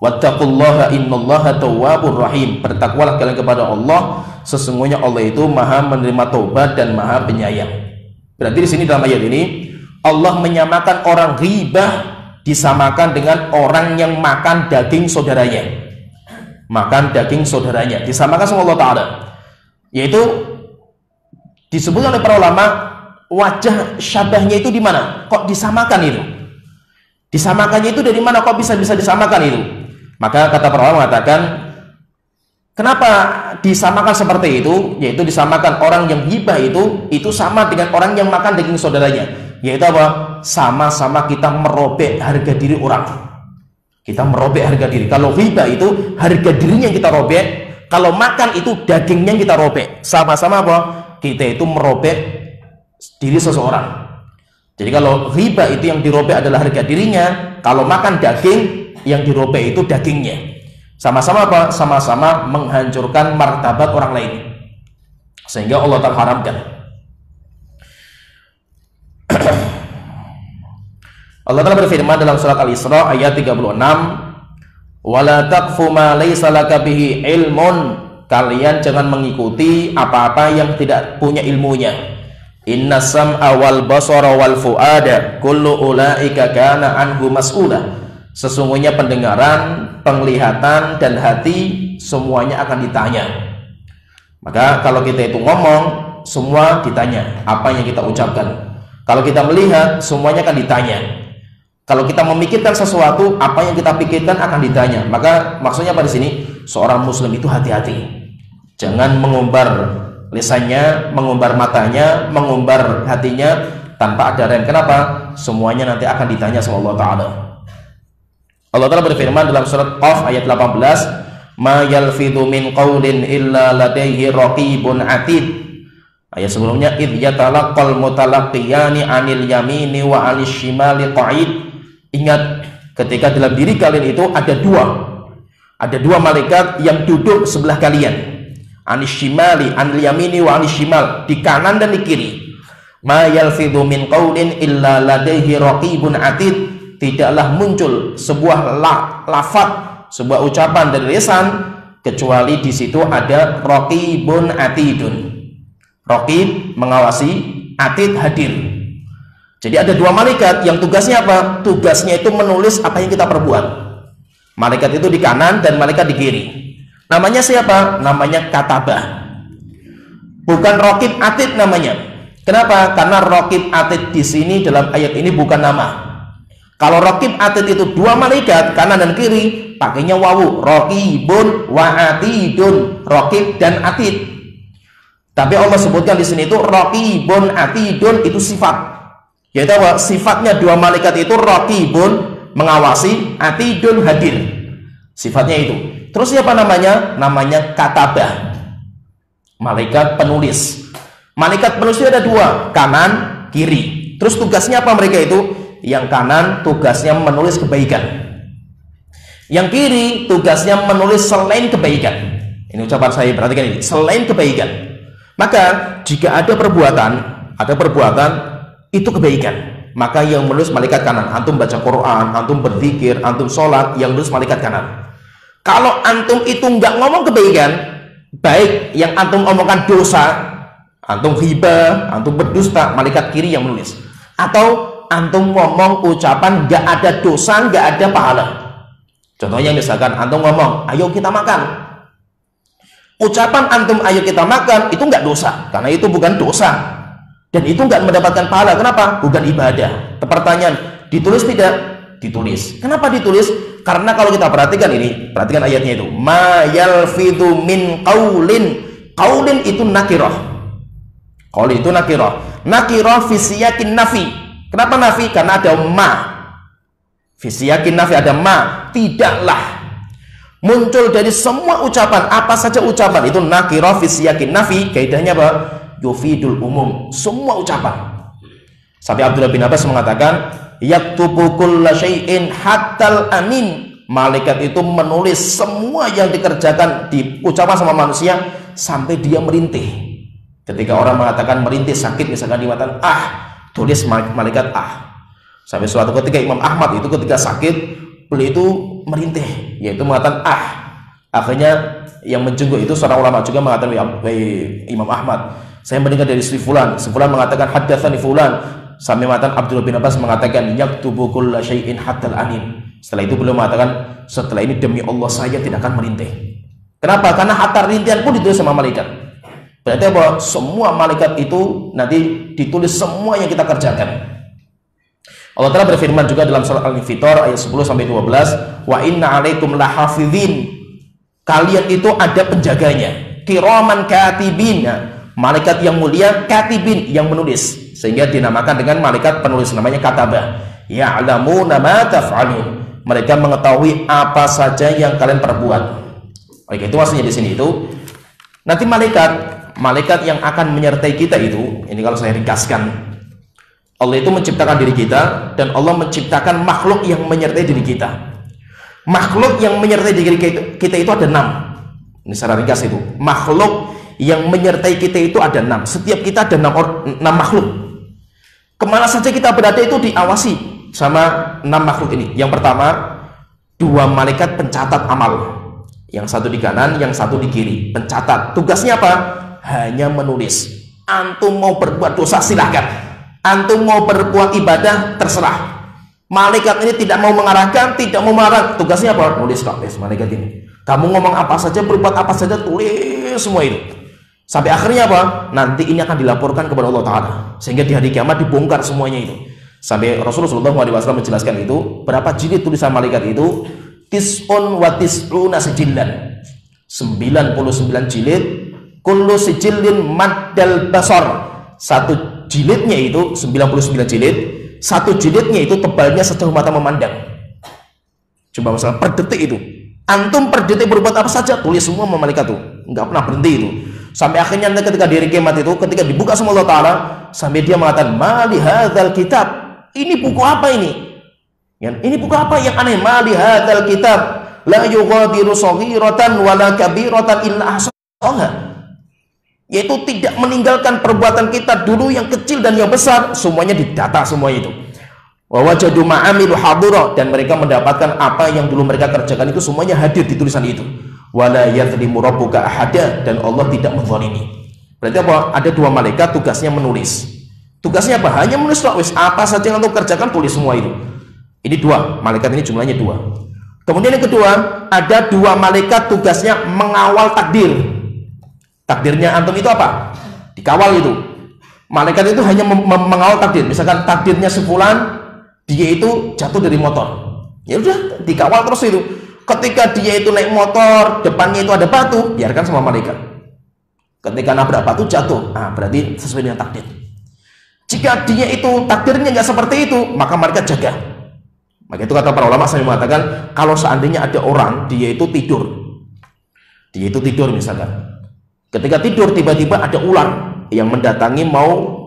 Wattaqullaha innallaha tawwabur rahim. Bertakwalah kalian kepada Allah, sesungguhnya Allah itu Maha menerima taubat dan Maha penyayang. Berarti di sini dalam ayat ini Allah menyamakan orang ghibah disamakan dengan orang yang makan daging saudaranya. Makan daging saudaranya disamakan sama Allah Ta'ala. Yaitu disebutkan oleh para ulama, wajah syabahnya itu di mana? Kok disamakan itu? Disamakannya itu dari mana? Kok bisa disamakan itu? Maka kata para ulama mengatakan, Kenapa disamakan seperti itu? Yaitu disamakan orang yang hibah itu sama dengan orang yang makan daging saudaranya. Yaitu apa? Sama-sama kita merobek harga diri orang. Kita merobek harga diri. Kalau hibah itu harga dirinya yang kita robek. Kalau makan itu dagingnya yang kita robek. Sama-sama apa? Kita itu merobek diri seseorang. Jadi kalau hibah itu yang dirobek adalah harga dirinya. Kalau makan daging, yang dirobek itu dagingnya. Sama-sama apa? Sama-sama menghancurkan martabat orang lain, sehingga Allah Ta'ala haramkan. Allah Ta'ala berfirman dalam surat Al-Isra ayat 36, wala taqfu ma laysa laka bihi ilmun, kalian jangan mengikuti apa-apa yang tidak punya ilmunya. Inna sam'a wal basara wal fuada kullu ulaika kana anhu mas'ula. Sesungguhnya pendengaran, penglihatan, dan hati semuanya akan ditanya. Maka kalau kita itu ngomong, semua ditanya apa yang kita ucapkan. Kalau kita melihat, semuanya akan ditanya. Kalau kita memikirkan sesuatu, apa yang kita pikirkan akan ditanya. Maka maksudnya pada sini, seorang muslim itu hati-hati. Jangan mengumbar lisannya, mengumbar matanya, mengumbar hatinya tanpa ada rem. Kenapa? Semuanya nanti akan ditanya sama Allah Ta'ala. Allah Ta'ala berfirman dalam surat Qaf ayat 18, ma yalfidhu min qawlin illa ladaihi raqibun atid. Ayat sebelumnya, idh yatalaqqal mutalaqqiyani anil yamini wa anil shimali qa'id. Ingat, ketika dalam diri kalian itu ada dua malaikat yang duduk sebelah kalian. Anil shimali, anil yamini wa anil shimal, di kanan dan di kiri. Ma yalfidhu min qawlin illa ladaihi raqibun atid. Tidaklah muncul sebuah lafaz, sebuah ucapan dari lisan kecuali di situ ada raqibun atidun. Raqib mengawasi, atid hadir. Jadi ada dua malaikat yang tugasnya apa? Tugasnya itu menulis apa yang kita perbuat. Malaikat itu di kanan dan malaikat di kiri. Namanya siapa? Namanya katabah. Bukan raqib atid namanya. Kenapa? Karena raqib atid di sini dalam ayat ini bukan nama. Kalau raqib atid itu dua malaikat kanan dan kiri, pakainya wawu, raqibun wa atidun, raqib dan atid. Tapi Allah sebutkan di sini itu raqibun atidun, itu sifat. Yaitu apa? Sifatnya dua malaikat itu raqibun mengawasi, atidun hadir. Sifatnya itu. Terus siapa namanya? Namanya katabah. Malaikat penulis. Malaikat penulis itu ada dua, kanan, kiri. Terus tugasnya apa mereka itu? Yang kanan tugasnya menulis kebaikan, yang kiri tugasnya menulis selain kebaikan. Ini ucapan saya, perhatikan ini, selain kebaikan. Maka jika ada perbuatan itu kebaikan, maka yang menulis malaikat kanan. Antum baca Quran, antum berzikir, antum sholat, yang menulis malaikat kanan. Kalau antum itu nggak ngomong kebaikan, baik yang antum omongkan dosa, antum ghibah, antum berdusta, malaikat kiri yang menulis. Atau antum ngomong ucapan nggak ada dosa, nggak ada pahala. Contohnya misalkan antum ngomong, ayo kita makan. Ucapan antum ayo kita makan itu nggak dosa, karena itu bukan dosa dan itu nggak mendapatkan pahala. Kenapa? Bukan ibadah. Pertanyaan, ditulis tidak? Ditulis. Kenapa ditulis? Karena kalau kita perhatikan ini, perhatikan ayatnya itu, ma yalfidhu min qaulin. Qaulin itu nakirah. Qaul itu nakirah. Nakirah fi siyakin nafi. Kenapa nafi? Karena ada ma. Fisiyakin nafi ada ma. Tidaklah muncul dari semua ucapan, apa saja ucapan itu nakirah fisiyakin nafi. Kaidahnya apa? Yufidul umum, semua ucapan. Sampai Abdullah bin Abbas mengatakan, yaktubu kulla syai'in hattal amin. Malaikat itu menulis semua yang dikerjakan, diucapkan sama manusia sampai dia merintih. Ketika orang mengatakan merintih sakit, misalkan di mata, tulis malaikat Sampai suatu ketika Imam Ahmad itu ketika sakit, beliau itu merintih, yaitu mengatakan Akhirnya yang menjenguk itu seorang ulama juga mengatakan, Imam Ahmad, saya mendengar dari si fulan mengatakan haddatsani fulan. Sampai mengatakan Abdullah bin Abbas mengatakan yaktubu kulla syai'in hattal anin. Setelah itu beliau mengatakan, setelah ini demi Allah saya tidak akan merintih. Kenapa? Karena hatta rintihan pun ditulis sama malaikat. Berarti bahwa semua malaikat itu nanti ditulis semua yang kita kerjakan. Allah Ta'ala berfirman juga dalam surat Al-Infitar ayat 10-12, wa inna alaikum lahafidhin. kalian itu ada penjaganya, kiraman katibin, malaikat yang mulia, katibin yang menulis, sehingga dinamakan dengan malaikat penulis, namanya katabah. Ya'lamuna ma taf'alun, mereka mengetahui apa saja yang kalian perbuat. Oke, itu maksudnya di sini itu nanti malaikat yang akan menyertai kita itu, ini kalau saya ringkaskan, Allah itu menciptakan diri kita, dan Allah menciptakan makhluk yang menyertai diri kita. Makhluk yang menyertai diri kita itu ada 6. Ini secara ringkas itu. Makhluk yang menyertai kita itu ada 6. Setiap kita ada 6 makhluk. Kemana saja kita berada itu diawasi sama 6 makhluk ini. Yang pertama, 2 malaikat pencatat amal. Yang satu di kanan, yang satu di kiri. Pencatat. Tugasnya apa? Hanya menulis. Antum mau berbuat dosa silahkan. Antum mau berbuat ibadah terserah. Malaikat ini tidak mau mengarahkan, tidak mau melarang. Tugasnya apa? Nulis kabeh malaikat ini. Kamu ngomong apa saja, berbuat apa saja, tulis semua itu. Sampai akhirnya apa? Nanti ini akan dilaporkan kepada Allah Ta'ala, sehingga di hari kiamat dibongkar semuanya itu. Sampai Rasulullah SAW menjelaskan itu, berapa jilid tulisan malaikat itu? Tis'un wa tis'una sijillan, 99 jilid. Kullu sijillin maddal basar, satu jilidnya itu 99 jilid. Satu jilidnya itu tebalnya sejauh mata memandang. Coba misalnya per detik itu, antum per detik berbuat apa saja, tulis semua sama malaikat itu, nggak pernah berhenti itu. Sampai akhirnya ketika di hari kiamat itu, ketika dibuka sama Allah Ta'ala, sampai dia mengatakan, mali hadzal kitab, ini buku apa ini? Ini buku apa yang aneh? Mali hadzal kitab la yughadiru shaghiratan wala kabiratan illa ahsaha, yaitu tidak meninggalkan perbuatan kita dulu yang kecil dan yang besar, semuanya didata semua itu. Wa wajadu ma'amilu hadira, dan mereka mendapatkan apa yang dulu mereka kerjakan itu semuanya hadir di tulisan itu. Wala yadhlimu rabbuka ahada, dan Allah tidak menzalimi. Berarti apa? Ada 2 malaikat tugasnya menulis. Tugasnya apa? Hanya menulis. Apa saja yang untuk kerjakan tulis semua itu. Ini 2 malaikat, ini jumlahnya 2. Kemudian yang kedua, ada 2 malaikat tugasnya mengawal takdir. Takdirnya antum itu apa? Dikawal itu. Malaikat itu hanya mengawal takdir. Misalkan takdirnya sebulan, dia itu jatuh dari motor. Ya udah, dikawal terus itu. Ketika dia itu naik motor, depannya itu ada batu, biarkan sama malaikat. Ketika nabrak batu jatuh, berarti sesuai dengan takdir. Jika dia itu takdirnya nggak seperti itu, maka malaikat jaga. Maka itu kata para ulama, saya mengatakan, kalau seandainya ada orang dia itu tidur misalkan. Ketika tidur tiba-tiba ada ular yang mendatangi mau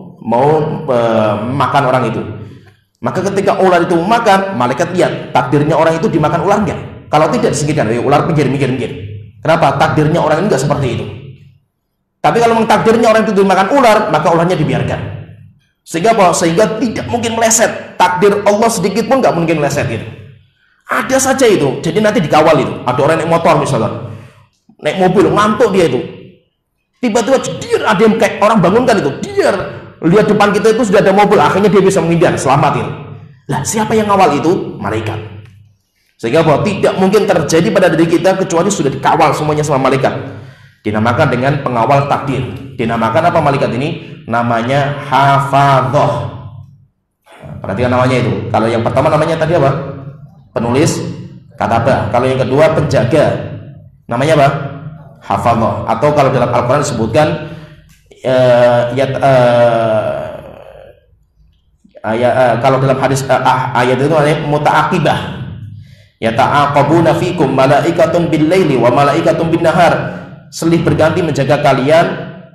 makan orang itu. Maka ketika ular itu makan, malaikat lihat takdirnya orang itu dimakan ular enggak. Kalau tidak disingkirkan, ular minggir. Kenapa? Takdirnya orang ini enggak seperti itu. Tapi kalau takdirnya orang itu dimakan ular, maka ularnya dibiarkan. Sehingga apa? Sehingga tidak mungkin meleset. Takdir Allah sedikit pun enggak mungkin meleset gitu. Ada saja itu. Jadi nanti dikawal itu. Ada orang naik motor misalkan, naik mobil, ngantuk dia itu. Tiba-tiba dia ada yang kayak orang bangunkan itu, dia lihat depan kita itu sudah ada mobil, akhirnya dia bisa menghindar, selamatin. Lah siapa yang ngawal itu? Malaikat. Sehingga bahwa tidak mungkin terjadi pada diri kita kecuali sudah dikawal semuanya sama malaikat. Dinamakan dengan pengawal takdir. Dinamakan apa malaikat ini? Namanya hafadhoh. Perhatikan namanya itu. Kalau yang pertama namanya tadi apa? Penulis, katabah. Kalau yang kedua penjaga, namanya apa? Hafadhah. Atau kalau dalam Al-Quran disebutkan kalau dalam hadis ayat itu namanya muta'aqibah, yata'aqabuna fikum malaikatun bil laili wa malaikatun bin nahar, silih berganti menjaga kalian,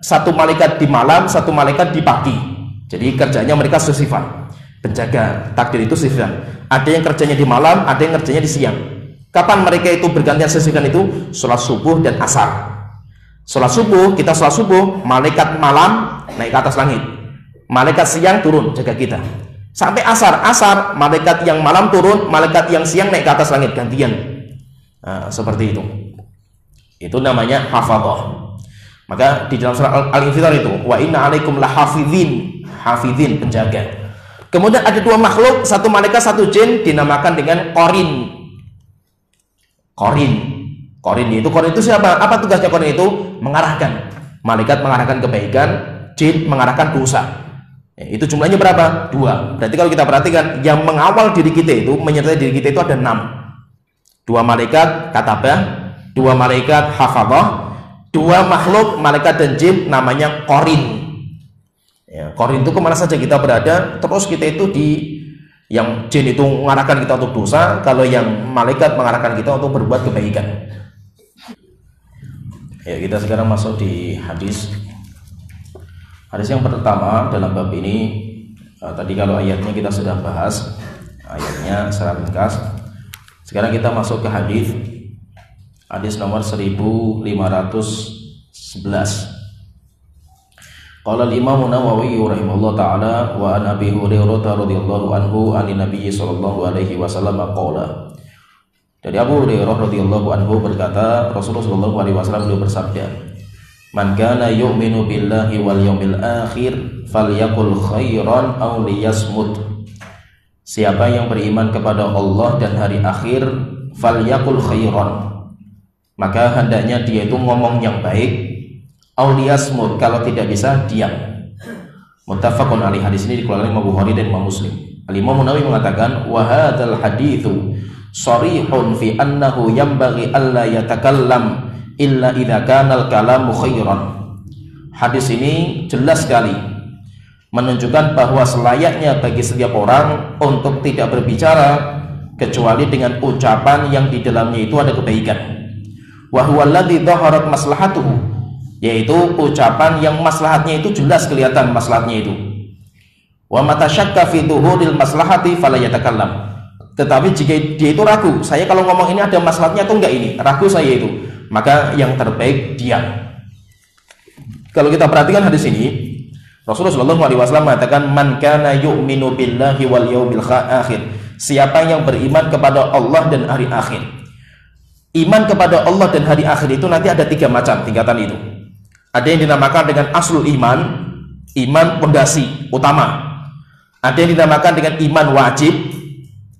satu malaikat di malam, satu malaikat di pagi. Jadi kerjanya mereka sesifat, penjaga takdir itu sifat. Ada yang kerjanya di malam, ada yang kerjanya di siang. Kapan mereka itu bergantian sisihkan itu? Sholat subuh dan asar. Sholat subuh, kita sholat subuh, malaikat malam naik ke atas langit, malaikat siang turun jaga kita. Sampai asar, malaikat yang malam turun, malaikat yang siang naik ke atas langit, gantian. Seperti itu. Itu namanya hafadhah. Maka di dalam surah Al-Infitar itu, wa inna alaikum lahafidhin, hafidhin, penjaga. Kemudian ada 2 makhluk, satu malaikat, satu jin, dinamakan dengan qarin. Qarin itu siapa? Apa tugasnya qarin itu? Mengarahkan. Malaikat mengarahkan kebaikan, jin mengarahkan dosa. Itu jumlahnya berapa? 2. Berarti kalau kita perhatikan, yang mengawal diri kita itu, menyertai diri kita itu ada 6. 2 malaikat katabah, 2 dua malaikat hafadhah, dua makhluk malaikat dan jin namanya qarin. Ya, qarin itu kemana saja kita berada, terus kita itu yang jin itu mengarahkan kita untuk dosa, kalau yang malaikat mengarahkan kita untuk berbuat kebaikan. Ya, kita sekarang masuk di hadis yang pertama dalam bab ini. Tadi kalau ayatnya kita sudah bahas ayatnya secara ringkas. Sekarang kita masuk ke hadis nomor 1511. Qala al-Imam Nawawi rahimahullah taala wa an Abi Hurairah radhiyallahu anhu anin Nabi sallallahu alaihi wasallam qala. Dari Abu Hurairah radhiyallahu anhu berkata, Rasulullah sallallahu alaihi wasallam beliau bersabda, "Man kana yu'minu billahi wal yawmil akhir falyakul khairan aw liyasmut." Siapa yang beriman kepada Allah dan hari akhir, falyakul khairan, maka hendaknya dia itu ngomong yang baik, aw liyasmut, kalau tidak bisa diam. Muttafaqun alaih. Hadis ini dikeluarkan oleh Imam Bukhari dan Imam Muslim. Al-Imam Nawawi mengatakan, wa hadzal haditsu sharihun fi annahu yanbaghi alla yatakallam illa idza kana al-kalamu khairan. Hadis ini jelas sekali menunjukkan bahwa selayaknya bagi setiap orang untuk tidak berbicara kecuali dengan ucapan yang di dalamnya itu ada kebaikan. Wa huwa alladzi dhaharat maslahatuhu, yaitu ucapan yang maslahatnya itu jelas kelihatan maslahatnya itu. Wa mata syakka fi dhuhuril maslahati fala yatakallam. Tetapi jika dia itu ragu, saya kalau ngomong ini ada maslahatnya atau enggak ini, ragu saya itu, maka yang terbaik diam. Kalau kita perhatikan hadis ini, Rasulullah SAW mengatakan, man kana yu'minu billahi wal yawmil akhir. Siapa yang beriman kepada Allah dan hari akhir. Iman kepada Allah dan hari akhir itu nanti ada 3 macam tingkatan itu. Ada yang dinamakan dengan aslul iman, iman pondasi utama. Ada yang dinamakan dengan iman wajib,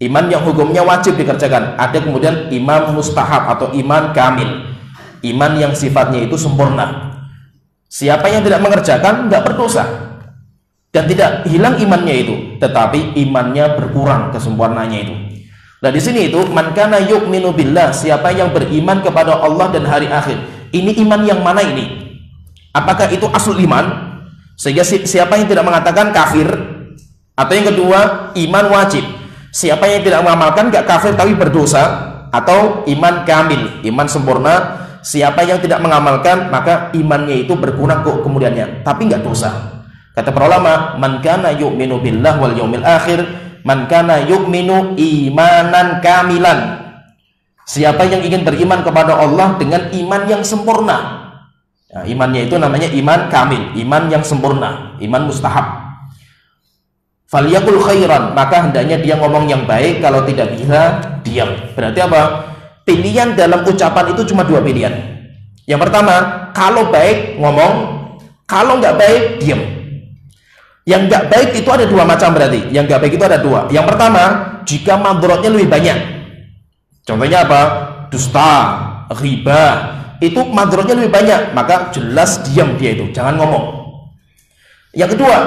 iman yang hukumnya wajib dikerjakan. Ada kemudian iman mustahab atau iman kamil, iman yang sifatnya itu sempurna. Siapa yang tidak mengerjakan tidak berdosa dan tidak hilang imannya itu, tetapi imannya berkurang kesempurnaannya itu. Nah di sini itu man kana yu'minu billah, siapa yang beriman kepada Allah dan hari akhir. Ini iman yang mana ini? Apakah itu aslul iman? Sehingga siapa yang tidak mengatakan kafir, atau yang kedua iman wajib, siapa yang tidak mengamalkan gak kafir tapi berdosa, atau iman kamil, iman sempurna, siapa yang tidak mengamalkan maka imannya itu berkurang kok kemudiannya tapi nggak dosa. Kata para ulama, man kana yu'minu billah wal yaumil akhir, man kana yu'minu imanan kamilan, siapa yang ingin beriman kepada Allah dengan iman yang sempurna. Nah, imannya itu namanya iman kamil, iman yang sempurna, iman mustahab. Falyakul khairan, maka hendaknya dia ngomong yang baik, kalau tidak bisa diam. Berarti apa? Pilihan dalam ucapan itu cuma 2 pilihan. Yang pertama, kalau baik ngomong, kalau nggak baik diam. Yang nggak baik itu ada 2 macam berarti. Yang nggak baik itu ada 2. Yang pertama, jika madorotnya lebih banyak. Contohnya apa? Dusta, riba, itu madorotnya lebih banyak, maka jelas diam dia itu, jangan ngomong. Yang kedua,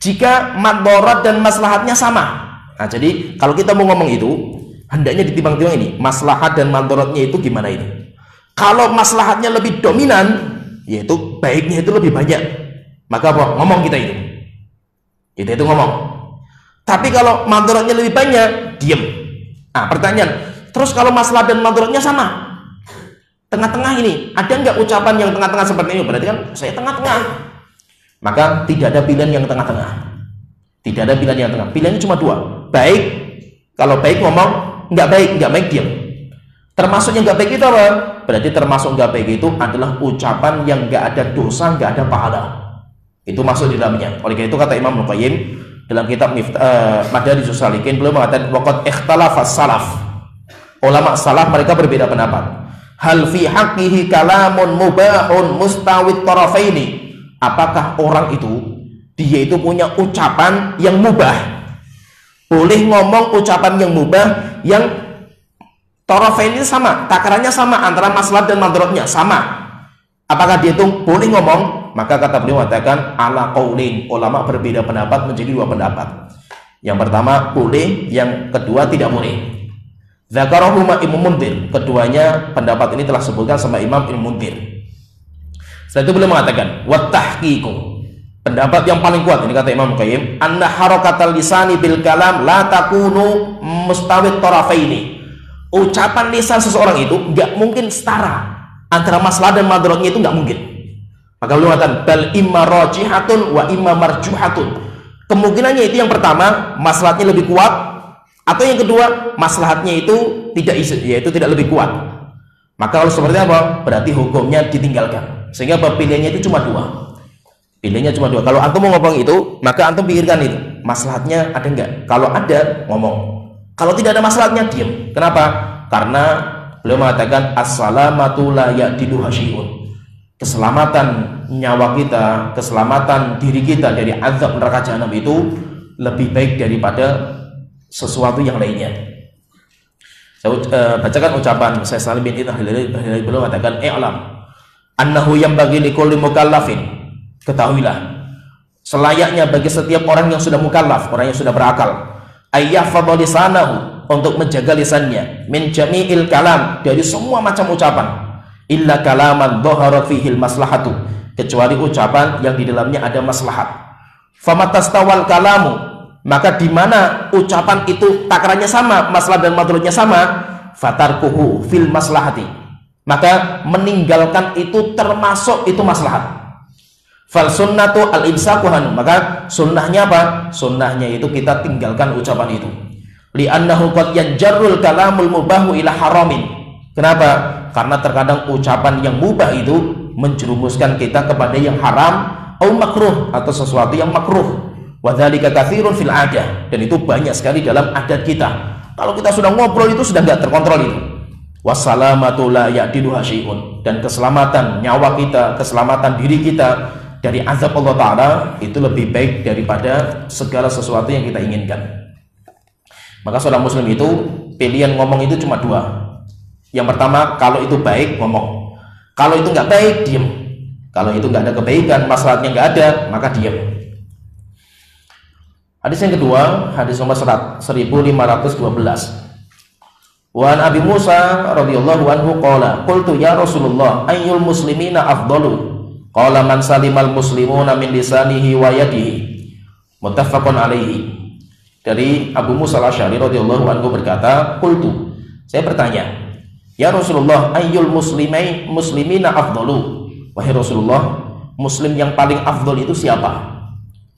jika madorot dan maslahatnya sama. Nah, jadi kalau kita mau ngomong itu, hendaknya ditimbang-timbang ini, maslahat dan madorotnya itu gimana itu. Kalau maslahatnya lebih dominan, yaitu baiknya itu lebih banyak, maka apa? Ngomong kita itu. Kita itu ngomong. Tapi kalau madorotnya lebih banyak, diam. Nah, pertanyaan, terus kalau maslahat dan madorotnya sama, tengah-tengah ini, ada nggak ucapan yang tengah-tengah seperti ini? Berarti kan saya tengah-tengah. Maka tidak ada pilihan yang tengah-tengah. Tidak ada pilihan yang tengah. Pilihannya cuma 2. Baik, kalau baik ngomong, nggak baik diam. Termasuk yang nggak baik itu apa? Berarti termasuk nggak baik itu adalah ucapan yang nggak ada dosa, nggak ada pahala. Itu masuk di dalamnya. Oleh karena itu kata Imam Al-Qayyim dalam kitab Madarijus Salikin, beliau mengatakan waqad ikhtalafas salaf. Ulama salaf mereka berbeda pendapat. Hal fi haqqihi kalamun mubahun mustawid tarafaini. Apakah orang itu dia itu punya ucapan yang mubah? Boleh ngomong ucapan yang mubah yang tarafaini sama, takarannya sama antara maslahat dan madorotnya sama. Apakah dia itu boleh ngomong? Maka kata beliau mengatakan ala qaulin, ulama berbeda pendapat menjadi 2 pendapat. Yang pertama boleh, yang kedua tidak boleh. Dzakarahuma Ibnu Munzir. Keduanya pendapat ini telah sebutkan sama Imam Ibnu Munzir. Setelah itu beliau mengatakan wa tahqiqu. Pendapat yang paling kuat ini kata Imam Qayyim, anna harakatal lisani bil kalam la takunu mustawit tarafaini. Ucapan lisan seseorang itu enggak mungkin setara antara maslahat dan madaratnya, itu enggak mungkin. Maka beliau mengatakan bal imma rajihatun wa imma marjuhatun. Kemungkinannya itu yang pertama maslahatnya lebih kuat, atau yang kedua maslahatnya itu yaitu tidak lebih kuat. Maka kalau seperti apa? Berarti hukumnya ditinggalkan. Sehingga pilihannya itu cuma dua. Pilihannya cuma dua. Kalau antum mau ngomong itu, maka antum pikirkan itu maslahatnya ada enggak. Kalau ada, ngomong. Kalau tidak ada maslahatnya, diam. Kenapa? Karena beliau mengatakan as-salamatu la ya'diluha syai'un. Keselamatan nyawa kita, keselamatan diri kita dari azab neraka jahanam itu lebih baik daripada sesuatu yang lainnya. Saya bacakan ucapan Syekh Salim bin Id al-Hilali. Beliau mengatakan i'lam annahu yanbaghi likulli mukallafin. Ketahuilah selayaknya bagi setiap orang yang sudah mukallaf, orang yang sudah berakal, ayyahfadha lisanahu, untuk menjaga lisannya, min jami'il kalam, dari semua macam ucapan, illa kalaman dhaharat fihil maslahatu, kecuali ucapan yang di dalamnya ada maslahat. Famatastawal kalamu, maka di mana ucapan itu takarannya sama, maslahat dan madharatnya sama, fatarkuhu fil maslahati, maka meninggalkan itu termasuk itu maslahat. Fal sunnatu al imsaku hanu, maka sunnahnya apa? Sunnahnya itu kita tinggalkan ucapan itu. Li'annahu qad yanjarrul kalamul mubahu ila haramin. Kenapa? Karena terkadang ucapan yang mubah itu menjerumuskan kita kepada yang haram atau makruh, atau sesuatu yang makruh. Wa dzalika katsirun fil adah, dan itu banyak sekali dalam adat kita. Kalau kita sudah ngobrol itu sudah enggak terkontrol itu. Wassalamatu la ya'diluha syai'un, dan keselamatan nyawa kita, keselamatan diri kita dari azab Allah Ta'ala itu lebih baik daripada segala sesuatu yang kita inginkan. Maka seorang muslim itu pilihan ngomong itu cuma dua. Yang pertama, kalau itu baik ngomong, kalau itu nggak baik diam. Kalau itu nggak ada kebaikan, maslahatnya nggak ada, maka diam. Hadis yang kedua, hadis nomor 1512. Wa an Abi Musa radhiyallahu anhu qala qultu ya Rasulullah ayyul muslimina afdalu? Qala man salimal muslimuna min lisanihi wa yadihi. Muttafaqun alaihi. Dari Abu Musa al-Asy'ari radhiyallahu anhu berkata, qultu, saya bertanya, ya Rasulullah, ayyul muslimina afdalu? Wahai Rasulullah, muslim yang paling afdal itu siapa?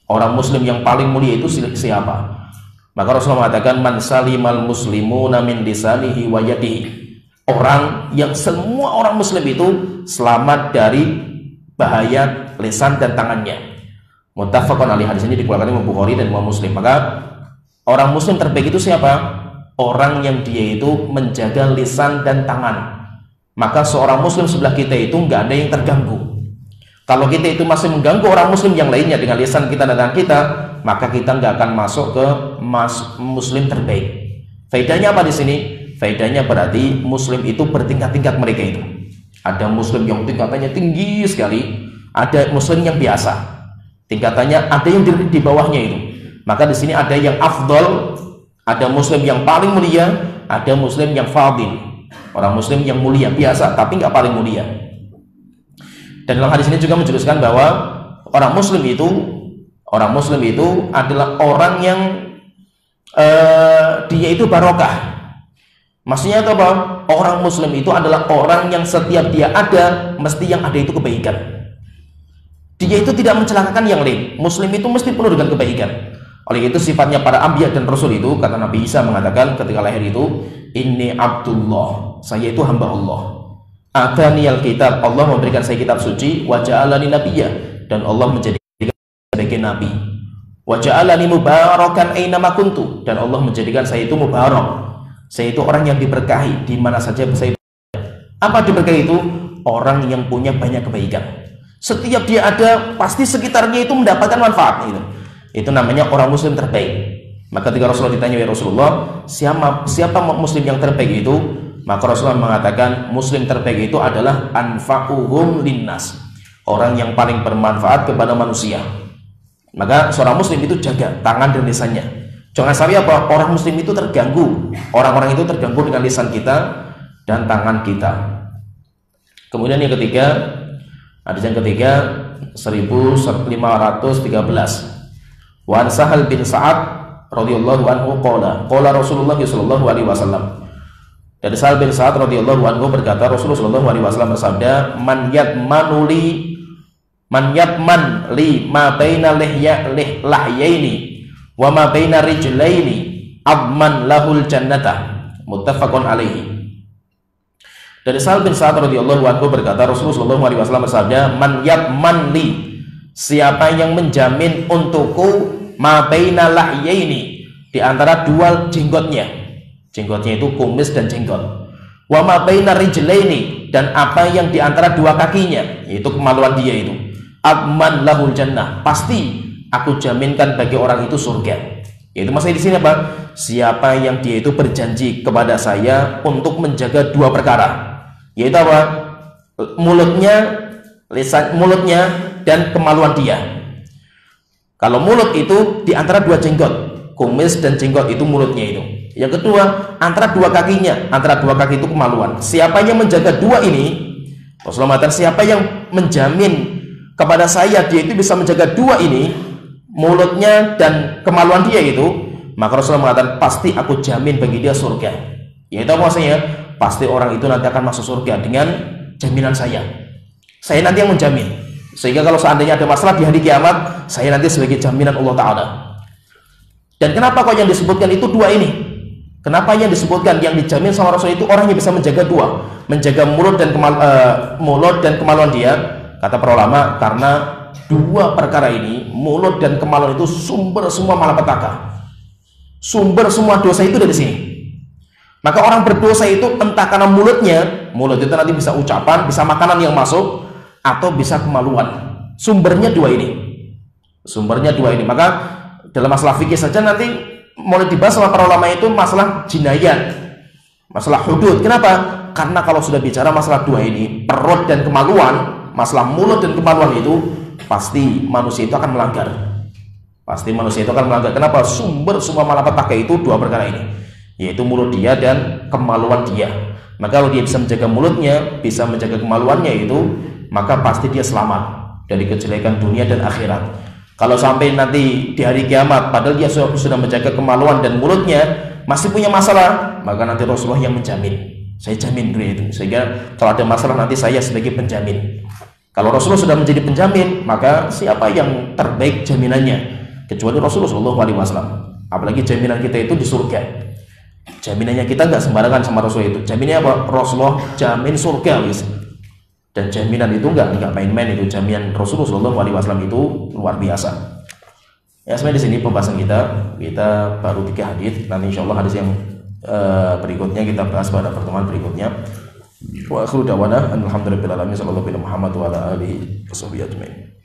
Orang muslim yang paling mulia itu siapa? Maka Rasulullah mengatakan, man salimal muslimuna min lisanihi wa yadihi. Orang yang semua orang muslim itu selamat dari bahaya lisan dan tangannya. Muttafaqun alaihi. Hadis ini dikeluarkan oleh Bukhari dan Imam Muslim. Maka orang muslim terbaik itu siapa? Orang yang dia itu menjaga lisan dan tangan. Maka seorang muslim sebelah kita itu nggak ada yang terganggu. Kalau kita itu masih mengganggu orang muslim yang lainnya dengan lisan kita dan tangan kita, maka kita nggak akan masuk ke muslim terbaik. Faedahnya apa di sini? Faedahnya berarti muslim itu bertingkat-tingkat mereka itu. Ada muslim yang tingkatannya tinggi sekali, ada muslim yang biasa, tingkatannya ada yang di bawahnya itu. Maka di sini ada yang afdal, ada muslim yang paling mulia, ada muslim yang fadil, orang muslim yang mulia biasa tapi nggak paling mulia. Dan dalam hadis ini juga menjelaskan bahwa orang muslim itu adalah orang yang dia itu barokah. Maksudnya itu apa? Orang muslim itu adalah orang yang setiap dia ada, mesti yang ada itu kebaikan. Dia itu tidak mencelakakan yang lain. Muslim itu mesti penuh dengan kebaikan. Oleh itu sifatnya para anbiya dan rasul itu, kata Nabi Isa mengatakan ketika lahir itu, inni abdullah, saya itu hamba Allah. Ataniyal kitab, Allah memberikan saya kitab suci, wa ja'alani nabiyya, dan Allah menjadikan sebagai nabi. Wa ja'alani mubarakan aina ma kuntu, dan Allah menjadikan saya itu mubarak. Saya itu orang yang diberkahi di mana saja saya berada. Apa diberkahi itu? Orang yang punya banyak kebaikan. Setiap dia ada, pasti sekitarnya itu mendapatkan manfaat itu. Itu namanya orang muslim terbaik. Maka ketika Rasulullah ditanya, ya Rasulullah, siapa muslim yang terbaik itu? Maka Rasulullah mengatakan, muslim terbaik itu adalah anfa'uhum linnas, orang yang paling bermanfaat kepada manusia. Maka seorang muslim itu jaga tangan dan lisannya, Jangan sampai apa? Orang muslim itu terganggu, orang-orang itu terganggu dengan lisan kita dan tangan kita. Kemudian yang ketiga, hadis yang ketiga 1513. Wa an Sahal bin Sa'ad radhiyallahu anhu qala Rasulullah sallallahu alaihi wasallam. Dari Sahal bin Sa'ad radhiyallahu anhu berkata, Rasulullah sallallahu alaihi wasallam bersabda, man yatman li ma baina lahyaini wa ma baina rijlaini adman lahul jannata, muttafaqun alaihi. Dari Sahal bin Sa'ad radhiyallahu anhu berkata, Rasulullah sallallahu alaihi wasallam bersabda, man yatman li, siapa yang menjamin untukku, ma baina lahyaini, di antara dua jenggotnya itu kumis dan jenggot, wa ma baina rijlaini, dan apa yang di antara dua kakinya, yaitu kemaluan dia itu, adman lahul jannah, pasti aku jaminkan bagi orang itu surga. Yaitu maksudnya di sini apa? Siapa yang dia itu berjanji kepada saya untuk menjaga dua perkara, yaitu apa? Mulutnya dan kemaluan dia. Kalau mulut itu di antara dua jenggot, kumis dan jenggot itu mulutnya itu. Yang kedua, antara dua kakinya, antara dua kaki itu kemaluan. Siapa yang menjaga dua ini, Rasulullah mengatakan, siapa yang menjamin kepada saya dia itu bisa menjaga dua ini, mulutnya dan kemaluan dia itu, maka Rasulullah mengatakan, pasti aku jamin bagi dia surga. Yaitu maksudnya, pasti orang itu nanti akan masuk surga dengan jaminan saya nanti yang menjamin. Sehingga kalau seandainya ada masalah di hari kiamat, saya nanti sebagai jaminan Allah Ta'ala. Dan kenapa kok yang disebutkan itu dua ini? Kenapa yang disebutkan yang dijamin sama Rasul itu orang yang bisa menjaga dua, menjaga mulut dan kemaluan dia? Kata para ulama, karena dua perkara ini, mulut dan kemaluan itu sumber semua malapetaka, sumber semua dosa itu dari sini. Maka orang berdosa itu entah karena mulut itu nanti bisa ucapan, bisa makanan yang masuk, atau bisa kemaluan. Sumbernya dua ini. Maka dalam masalah fikih saja nanti mulai dibahas sama para ulama itu masalah jinayat, masalah hudud. Kenapa? Karena kalau sudah bicara masalah dua ini, perut dan kemaluan, masalah mulut dan kemaluan itu, pasti manusia itu akan melanggar. Kenapa? Sumber semua malapetaka itu dua perkara ini, yaitu mulut dia dan kemaluan dia. Maka kalau dia bisa menjaga mulutnya, bisa menjaga kemaluannya itu, maka pasti dia selamat dari kejelekan dunia dan akhirat. Kalau sampai nanti di hari kiamat padahal dia sudah menjaga kemaluan dan mulutnya masih punya masalah, maka nanti Rasulullah yang menjamin. Saya jamin itu. Sehingga kalau ada masalah nanti saya sebagai penjamin. Kalau Rasulullah sudah menjadi penjamin, maka siapa yang terbaik jaminannya kecuali Rasulullah SAW. Apalagi jaminan kita itu di surga. Jaminannya kita nggak sembarangan sama Rasul itu. Jaminannya apa? Rasulullah jamin surga, wis. Dan jaminan itu nggak main-main, itu jaminan Rasulullah SAW itu luar biasa. Ya, sebenarnya di sini pembahasan kita baru 3 hadis. Nanti insya Allah hadis yang berikutnya kita bahas pada pertemuan berikutnya. Wa akhiru da'wana alhamdulillahirabbil alamin sallallahu alaihi Muhammad wa ala alihi washabbihi ajmain.